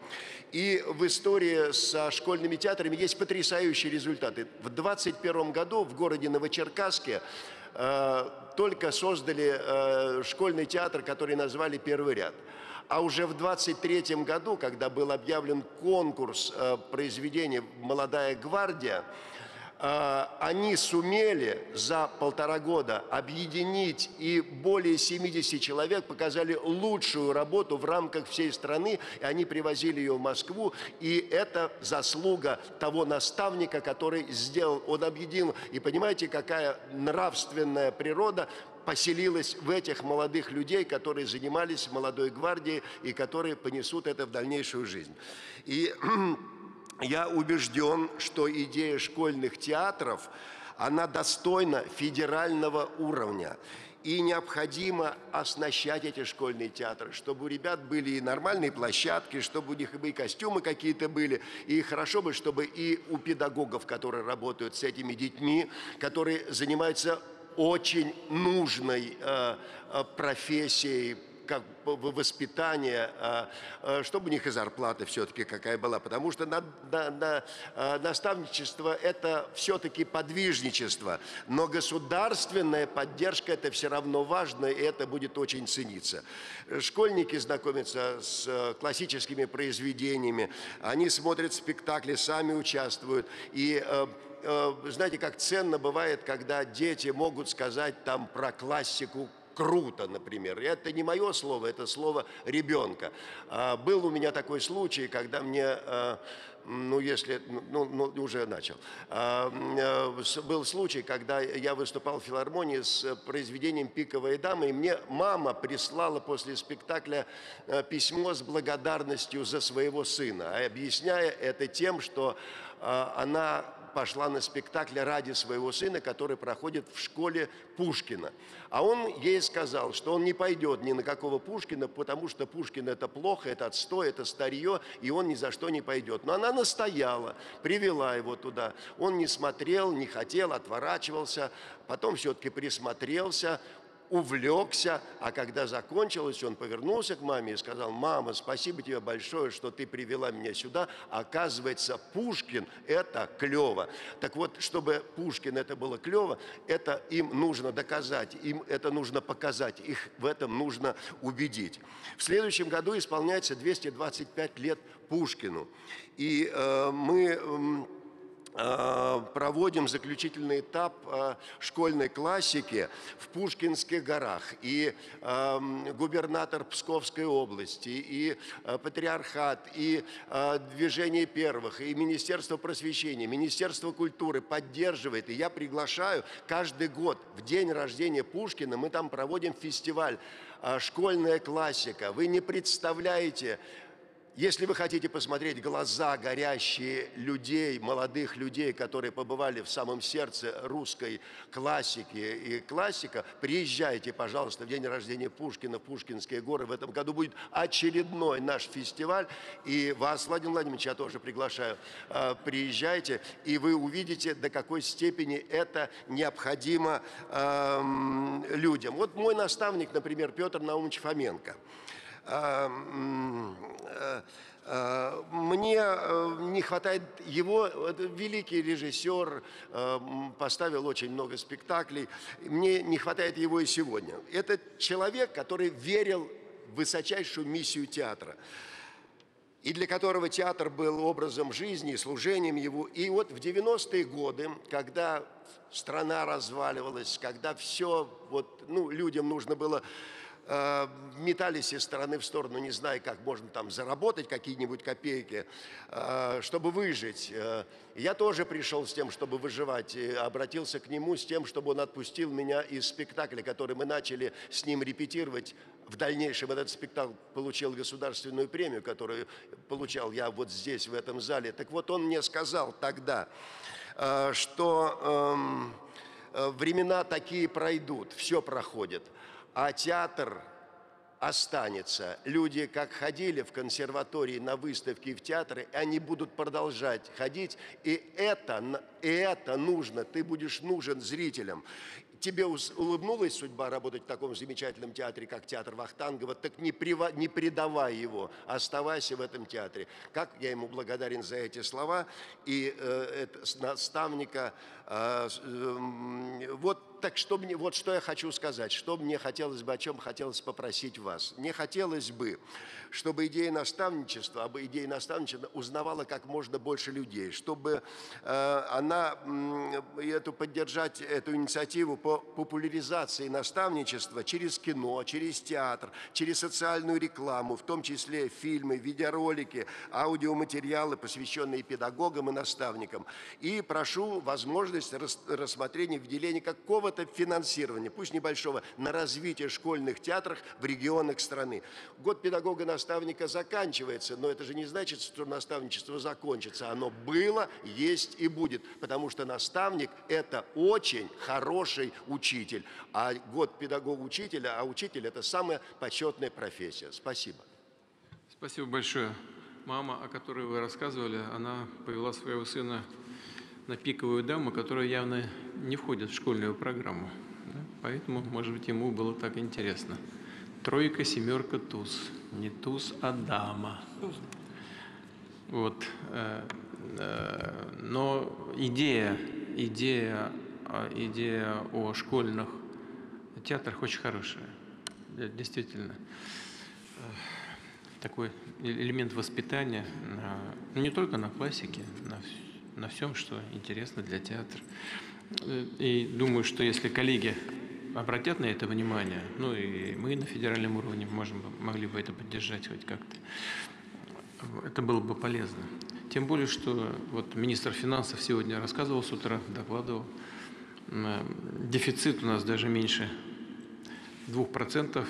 И в истории со школьными театрами есть потрясающие результаты. В 2021 году в городе Новочеркасске только создали школьный театр, который назвали «Первый ряд». А уже в 2023 году, когда был объявлен конкурс произведения «Молодая гвардия», они сумели за 1,5 года объединить, и более 70 человек показали лучшую работу в рамках всей страны, и они привозили ее в Москву, и это заслуга того наставника, который сделал, он объединил. И понимаете, какая нравственная природа поселилась в этих молодых людей, которые занимались молодой гвардией и которые понесут это в дальнейшую жизнь. И я убежден, что идея школьных театров, она достойна федерального уровня. И необходимо оснащать эти школьные театры, чтобы у ребят были и нормальные площадки, чтобы у них и костюмы какие-то были. И хорошо бы, чтобы и у педагогов, которые работают с этими детьми, которые занимаются очень нужной профессией, как воспитание, чтобы у них и зарплата все-таки какая была. Потому что наставничество – это все-таки подвижничество. Но государственная поддержка – это все равно важно, и это будет очень цениться. Школьники знакомятся с классическими произведениями, они смотрят спектакли, сами участвуют. И знаете, как ценно бывает, когда дети могут сказать там про классику круто, например. И это не мое слово, это слово ребенка. Был у меня такой случай, когда мне, уже начал. Был случай, когда я выступал в филармонии с произведением «Пиковая дама», и мне мама прислала после спектакля письмо с благодарностью за своего сына, объясняя это тем, что она пошла на спектакль ради своего сына, который проходит в школе Пушкина. А он ей сказал, что он не пойдет ни на какого Пушкина, потому что Пушкин – это плохо, это отстой, это старье, и он ни за что не пойдет. Но она настояла, привела его туда. Он не смотрел, не хотел, отворачивался, потом все-таки присмотрелся, увлекся, а когда закончилось, он повернулся к маме и сказал: «Мама, спасибо тебе большое, что ты привела меня сюда. Оказывается, Пушкин – это клево». Так вот, чтобы Пушкин это было клево, это им нужно доказать, им это нужно показать, их в этом нужно убедить. В следующем году исполняется 225 лет Пушкину, и мы проводим заключительный этап школьной классики в Пушкинских горах. И губернатор Псковской области, и патриархат, и движение первых, и Министерство просвещения, Министерство культуры поддерживает. И я приглашаю каждый год в день рождения Пушкина, мы там проводим фестиваль «Школьная классика». Вы не представляете. Если вы хотите посмотреть глаза горящие людей, молодых людей, которые побывали в самом сердце русской классики и классика, приезжайте, пожалуйста, в день рождения Пушкина в Пушкинские горы. В этом году будет очередной наш фестиваль. И вас, Владимир Владимирович, я тоже приглашаю. Приезжайте, и вы увидите, до какой степени это необходимо людям. Вот мой наставник, например, Петр Наумович Фоменко. Мне не хватает его, великий режиссер, поставил очень много спектаклей, мне не хватает его и сегодня. Это человек, который верил в высочайшую миссию театра, и для которого театр был образом жизни, служением его. И вот в 90-е годы, когда страна разваливалась, когда все, людям нужно было, метались из стороны в сторону, не зная, как можно там заработать какие-нибудь копейки, чтобы выжить. Я тоже пришел с тем, чтобы выживать, и обратился к нему с тем, чтобы он отпустил меня из спектакля, который мы начали с ним репетировать. В дальнейшем этот спектакль получил государственную премию, которую получал я вот здесь, в этом зале. Так вот, он мне сказал тогда, что времена такие пройдут, все проходит. А театр останется. Люди, как ходили в консерватории на выставки и в театры, они будут продолжать ходить. И это нужно. Ты будешь нужен зрителям. Тебе улыбнулась судьба работать в таком замечательном театре, как театр Вахтангова, так не предавай его, оставайся в этом театре. Как я ему благодарен за эти слова и наставника. Так что я хочу сказать, что мне хотелось бы, о чем хотелось попросить вас. Мне хотелось бы, чтобы идея наставничества узнавала как можно больше людей, чтобы поддержать эту инициативу по популяризации наставничества через кино, через театр, через социальную рекламу, в том числе фильмы, видеоролики, аудиоматериалы, посвященные педагогам и наставникам. И прошу возможность рассмотрения выделения какого-то финансирования, пусть небольшого, на развитие школьных театров в регионах страны. Год педагога-наставника заканчивается, но это же не значит, что наставничество закончится. Оно было, есть и будет, потому что наставник – это очень хороший учитель. А год педагога-учителя, а учитель – это самая почетная профессия. Спасибо. Спасибо большое. Мама, о которой вы рассказывали, она повела своего сына на «Пиковую даму», которая явно не входит в школьную программу. Да? Поэтому, может быть, ему было так интересно. тройка, семерка, туз. Не туз, а дама. Вот. Но идея о школьных театрах очень хорошая. Действительно. Такой элемент воспитания, не только на классике, на всем, что интересно для театра. И думаю, что если коллеги обратят на это внимание, ну и мы на федеральном уровне могли бы это поддержать хоть как-то, это было бы полезно. Тем более, что вот министр финансов сегодня рассказывал с утра, докладывал, дефицит у нас даже меньше 2%,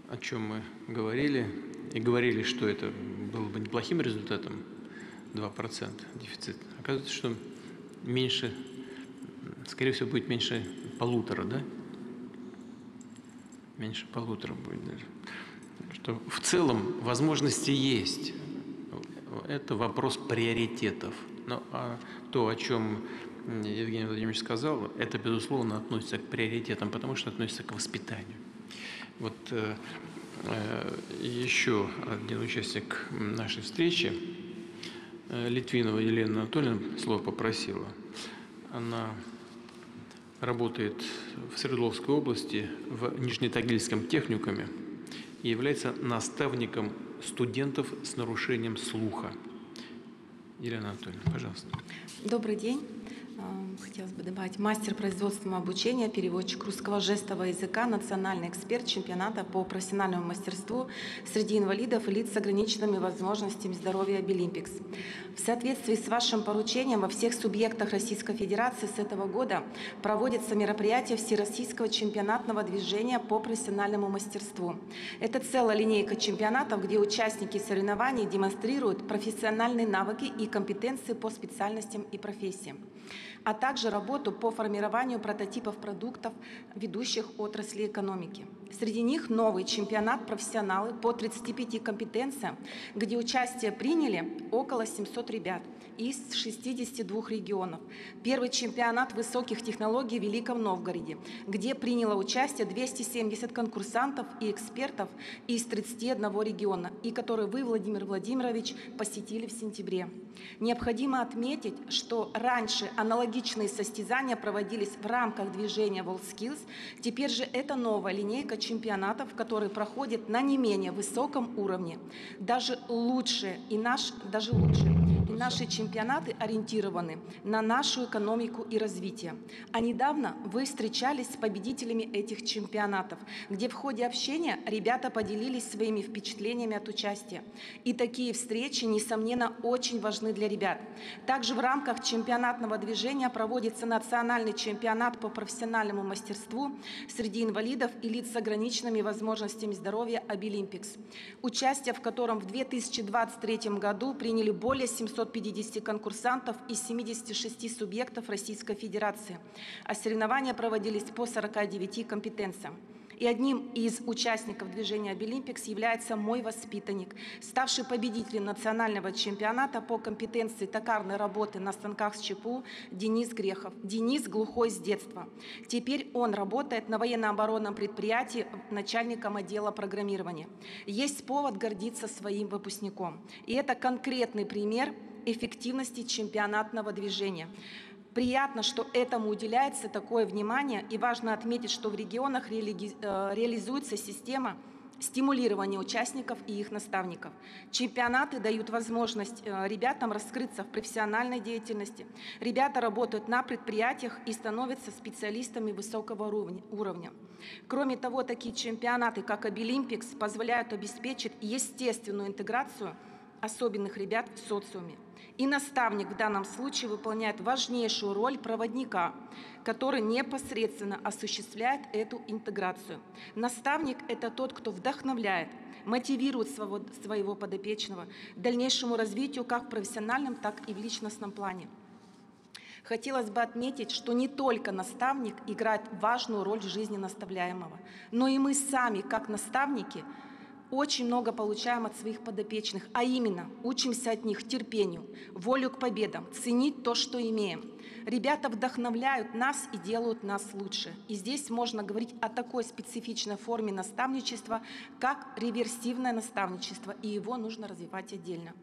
о чем мы говорили, и говорили, что это было бы неплохим результатом, 2% дефицит. Оказывается, что меньше, скорее всего, будет меньше 1,5, да? Меньше 1,5 будет даже. Что в целом возможности есть. Это вопрос приоритетов. Но то, о чем Евгений Владимирович сказал, это, безусловно, относится к приоритетам, потому что относится к воспитанию. Вот еще один участник нашей встречи, Литвинова Елена Анатольевна, слово попросила. Она работает в Свердловской области в Нижнетагильском техникуме и является наставником студентов с нарушением слуха. Елена Анатольевна, пожалуйста. Добрый день. Хотелось бы добавить мастер производственного обучения, переводчик русского жестового языка, национальный эксперт чемпионата по профессиональному мастерству среди инвалидов и лиц с ограниченными возможностями здоровья Обилимпикс. В соответствии с вашим поручением во всех субъектах Российской Федерации с этого года проводятся мероприятия Всероссийского чемпионатного движения по профессиональному мастерству. Это целая линейка чемпионатов, где участники соревнований демонстрируют профессиональные навыки и компетенции по специальностям и профессиям, а также работу по формированию прототипов продуктов ведущих отраслей экономики. Среди них новый чемпионат «Профессионалы» по 35 компетенциям, где участие приняли около 700 ребят из 62 регионов. Первый чемпионат высоких технологий в Великом Новгороде, где приняло участие 270 конкурсантов и экспертов из 31 региона, и который вы, Владимир Владимирович, посетили в сентябре. Необходимо отметить, что раньше аналогичные состязания проводились в рамках движения WorldSkills, теперь же это новая линейка чемпионатов, которые проходят на не менее высоком уровне, даже лучше, наши чемпионаты ориентированы на нашу экономику и развитие. А недавно вы встречались с победителями этих чемпионатов, где в ходе общения ребята поделились своими впечатлениями от участия. И такие встречи, несомненно, очень важны для ребят. Также в рамках чемпионатного движения проводится национальный чемпионат по профессиональному мастерству среди инвалидов и лиц с ограниченными возможностями здоровья Обилимпикс, участие в котором в 2023 году приняли более 750 конкурсантов из 76 субъектов Российской Федерации, а соревнования проводились по 49 компетенциям. И одним из участников движения Обилимпикс является мой воспитанник, ставший победителем национального чемпионата по компетенции токарной работы на станках с ЧПУ Денис Грехов. Денис глухой с детства. Теперь он работает на военно-оборонном предприятии начальником отдела программирования. Есть повод гордиться своим выпускником. И это конкретный пример эффективности чемпионатного движения. Приятно, что этому уделяется такое внимание, и важно отметить, что в регионах реализуется система стимулирования участников и их наставников. Чемпионаты дают возможность ребятам раскрыться в профессиональной деятельности. Ребята работают на предприятиях и становятся специалистами высокого уровня. Кроме того, такие чемпионаты, как Обилимпикс, позволяют обеспечить естественную интеграцию особенных ребят в социуме. И наставник в данном случае выполняет важнейшую роль проводника, который непосредственно осуществляет эту интеграцию. Наставник – это тот, кто вдохновляет, мотивирует своего подопечного к дальнейшему развитию как в профессиональном, так и в личностном плане. Хотелось бы отметить, что не только наставник играет важную роль в жизни наставляемого, но и мы сами, как наставники, очень много получаем от своих подопечных, а именно учимся от них терпению, волю к победам, ценить то, что имеем. Ребята вдохновляют нас и делают нас лучше. И здесь можно говорить о такой специфичной форме наставничества, как реверсивное наставничество, и его нужно развивать отдельно.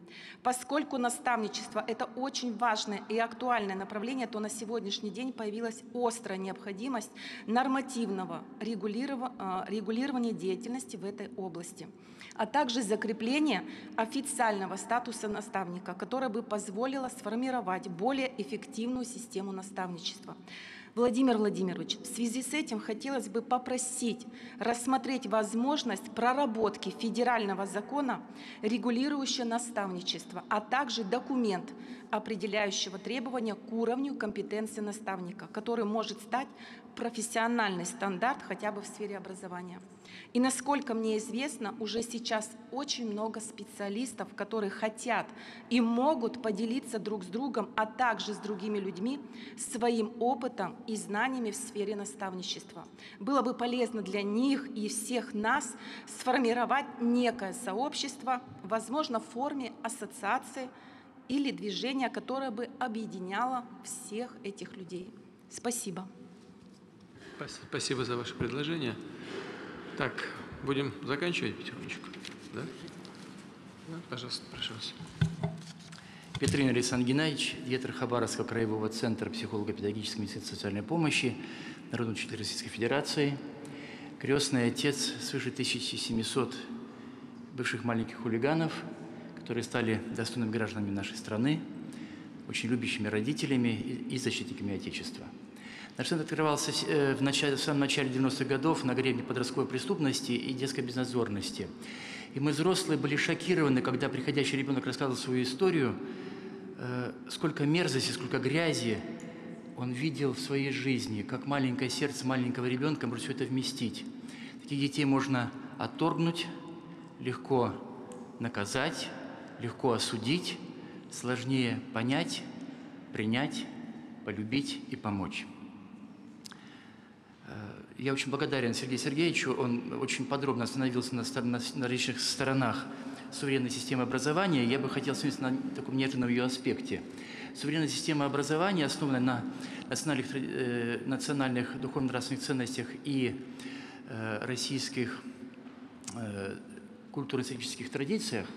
Поскольку наставничество – это очень важное и актуальное направление, то на сегодняшний день появилась острая необходимость нормативного регулирования деятельности в этой области, а также закрепление официального статуса наставника, которое бы позволило сформировать более эффективную систему наставничества. Владимир Владимирович, в связи с этим хотелось бы попросить рассмотреть возможность проработки федерального закона, регулирующего наставничество, а также документ, определяющего требования к уровню компетенции наставника, который может стать профессиональный стандарт хотя бы в сфере образования. И насколько мне известно, уже сейчас очень много специалистов, которые хотят и могут поделиться друг с другом, а также с другими людьми своим опытом и знаниями в сфере наставничества. Было бы полезно для них и всех нас сформировать некое сообщество, возможно, в форме ассоциации или движения, которое бы объединяло всех этих людей. Спасибо. Спасибо за ваше предложение. Так, будем заканчивать потихонечку. Да? Да, пожалуйста, прошу вас. Петрин Александр Геннадьевич, директор Хабаровского краевого центра психолого-педагогической медицинской социальной помощи, Народный учитель Российской Федерации, крестный отец свыше 1700 бывших маленьких хулиганов, которые стали достойными гражданами нашей страны, очень любящими родителями и защитниками Отечества. Наш центр открывался в самом начале 90-х годов на гребне подростковой преступности и детской безнадзорности. И мы, взрослые, были шокированы, когда приходящий ребенок рассказывал свою историю, сколько мерзости, сколько грязи он видел в своей жизни, как маленькое сердце маленького ребенка может все это вместить. Таких детей можно отторгнуть, легко наказать, легко осудить, сложнее понять, принять, полюбить и помочь. Я очень благодарен Сергею Сергеевичу, он очень подробно остановился на различных сторонах суверенной системы образования. Я бы хотел остановиться на таком неожиданном ее аспекте. Суверенная система образования, основанная на национальных духовно-нравственных ценностях и российских культурно-исторических традициях,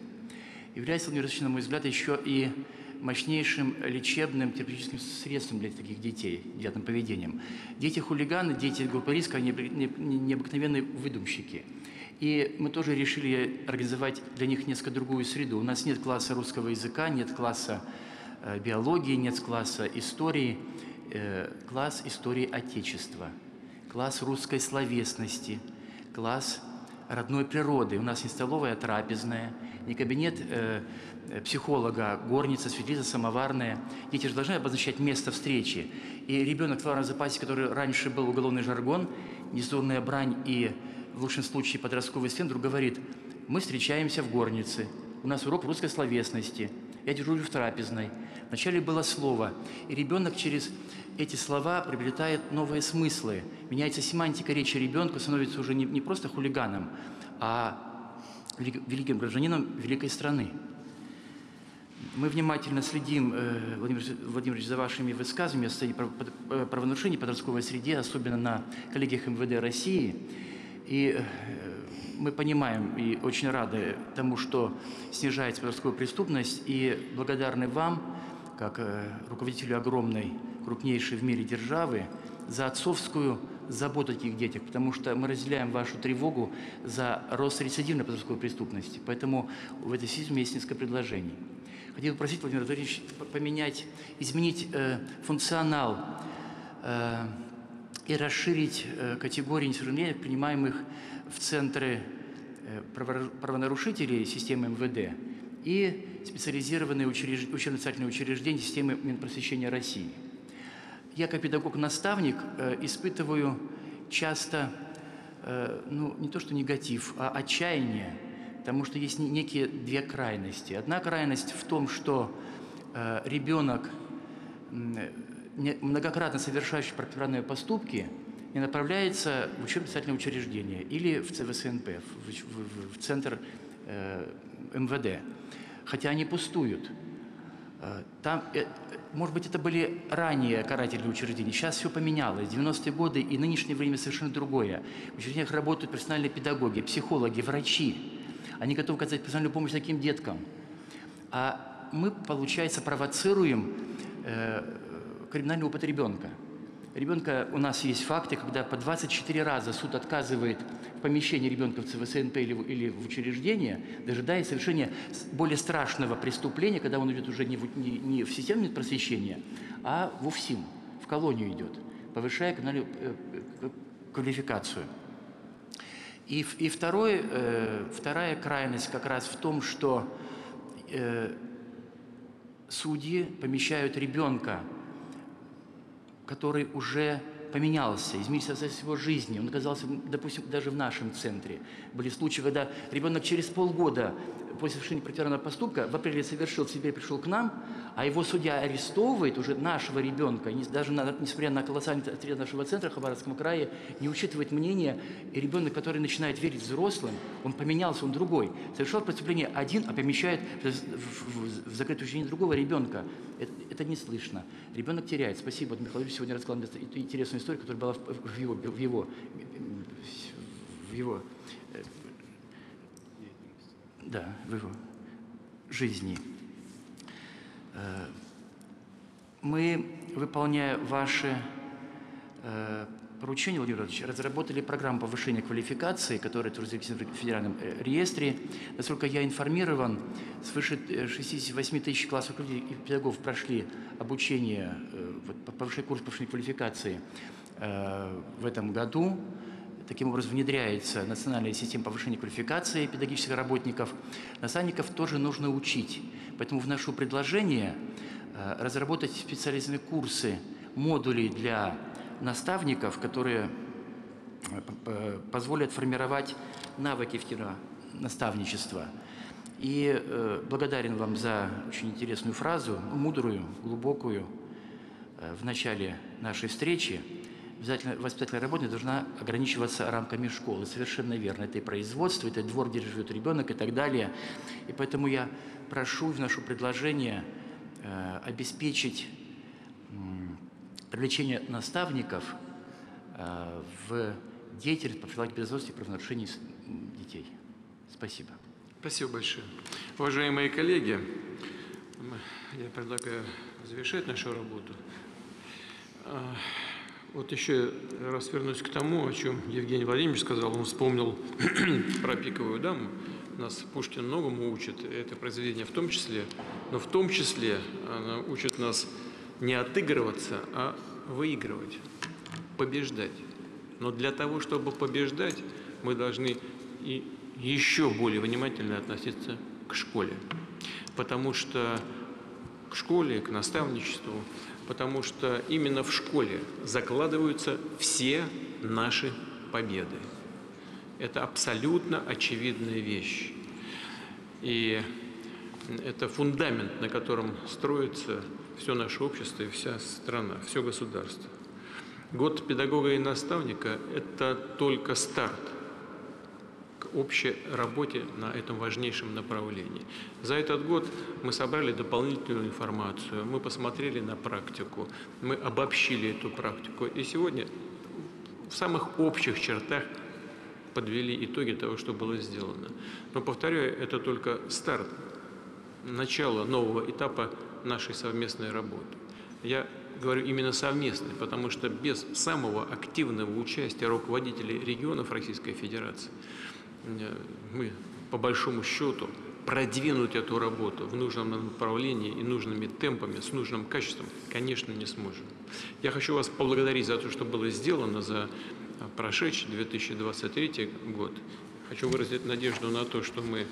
является, на мой взгляд, еще и мощнейшим лечебным терапевтическим средством для таких детей, девятым поведением. Дети-хулиганы, дети группы риска, они необыкновенные выдумщики. И мы тоже решили организовать для них несколько другую среду. У нас нет класса русского языка, нет класса биологии, нет класса истории. Класс истории Отечества, класс русской словесности, класс родной природы. У нас не столовая, а трапезная, не кабинет психолога, горница, светлица, самоварная. Дети же должны обозначать место встречи. И ребенок в словарном запасе, который раньше был уголовный жаргон, нецензурная брань и, в лучшем случае, подростковый сленг, вдруг говорит: мы встречаемся в горнице, у нас урок русской словесности, я дежурю в трапезной. Вначале было слово, и ребенок через эти слова приобретает новые смыслы. Меняется семантика речи ребенка, становится уже не просто хулиганом, а великим гражданином великой страны. Мы внимательно следим, Владимир Владимирович, за вашими высказываниями о правонарушении в подростковой среде, особенно на коллегиях МВД России. И мы понимаем и очень рады тому, что снижается подростковая преступность, и благодарны вам, как руководителю огромной, крупнейшей в мире державы, за отцовскую заботу о таких детях, потому что мы разделяем вашу тревогу за рост рецидивной подростковой преступности. Поэтому в этой связи у меня есть несколько предложений. Хотел бы просить, Владимир Владимирович, изменить функционал и расширить категории несовершеннолетних, принимаемых в центры правонарушителей системы МВД и специализированные учебно-воспитательные учреждения системы Минпросвещения России. Я, как педагог-наставник, испытываю часто, не то что негатив, а отчаяние, потому что есть некие две крайности. Одна крайность в том, что ребенок, многократно совершающий противоправные поступки, и направляется в учебно-воспитательное учреждение или в ЦВСНП, в центр МВД, хотя они пустуют. Там, может быть, это были ранее карательные учреждения, сейчас все поменялось, 90-е годы и нынешнее время совершенно другое. В учреждениях работают профессиональные педагоги, психологи, врачи. Они готовы оказать профессиональную помощь таким деткам. А мы, получается, провоцируем криминальный опыт ребенка. Ребенка, у нас есть факты, когда по 24 раза суд отказывает в помещении ребенка в ЦВСНП или в учреждение, дожидаясь совершения более страшного преступления, когда он идет уже не в систему просвещения, а в УФСИН, в колонию идет, повышая криминальную квалификацию. И вторая крайность как раз в том, что судьи помещают ребенка, который уже поменялся, изменился его жизни. Он оказался, допустим, даже в нашем центре. Были случаи, когда ребенок через полгода после совершения противоправного поступка в апреле совершил, теперь пришел к нам, а его судья арестовывает уже нашего ребенка, даже несмотря на колоссальный отряд нашего центра в Хабаровском крае, не учитывает мнение, и ребенок, который начинает верить взрослым, он поменялся, он другой. Совершал преступление один, а помещает в закрытое учреждение другого ребенка. Это не слышно. Ребенок теряет. Спасибо, вот Михаил Ильич сегодня рассказал интересную историю, которая была в его жизни. Мы, выполняя ваши поручения, Владимир Владимирович, разработали программу повышения квалификации, которая зарегистрирована в Федеральном реестре. Насколько я информирован, свыше 68 тысяч классов и педагогов прошли обучение, курс повышения квалификации в этом году. Таким образом, внедряется национальная система повышения квалификации педагогических работников. Наставников тоже нужно учить. Поэтому вношу предложение разработать специализированные курсы, модули для наставников, которые позволят формировать навыки наставничества. И благодарен вам за очень интересную фразу, мудрую, глубокую, в начале нашей встречи. Воспитательная работа не должна ограничиваться рамками школы. Совершенно верно. Это и производство, это двор, где живет ребенок и так далее. И поэтому я прошу и вношу предложение обеспечить привлечение наставников в деятельность по профилактике безопасности и правонарушений детей. Спасибо. Спасибо большое. Уважаемые коллеги, я предлагаю завершать нашу работу. Вот еще раз вернусь к тому, о чем Евгений Владимирович сказал. Он вспомнил про «Пиковую даму». Нас Пушкин многому учит, это произведение в том числе. Но в том числе она учит нас не отыгрываться, а выигрывать, побеждать. Но для того, чтобы побеждать, мы должны и еще более внимательно относиться к школе. Потому что к школе, к наставничеству, потому что именно в школе закладываются все наши победы. Это абсолютно очевидная вещь. И это фундамент, на котором строится все наше общество и вся страна, все государство. Год педагога и наставника – это только старт к общей работе на этом важнейшем направлении. За этот год мы собрали дополнительную информацию, мы посмотрели на практику, мы обобщили эту практику. И сегодня в самых общих чертах подвели итоги того, что было сделано. Но, повторяю, это только старт, начало нового этапа нашей совместной работы. Я говорю именно совместной, потому что без самого активного участия руководителей регионов Российской Федерации мы, по большому счету, продвинуть эту работу в нужном направлении и нужными темпами, с нужным качеством, конечно, не сможем. Я хочу вас поблагодарить за то, что было сделано за прошедший 2023 год. Хочу выразить надежду на то, что мы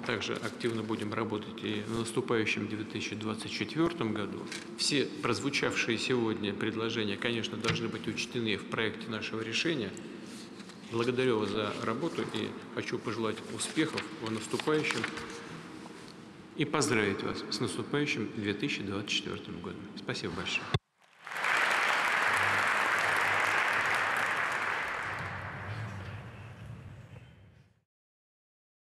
также активно будем работать и в наступающем 2024 году. Все прозвучавшие сегодня предложения, конечно, должны быть учтены в проекте нашего решения. Благодарю вас за работу и хочу пожелать успехов в наступающем и поздравить вас с наступающим 2024 годом. Спасибо большое.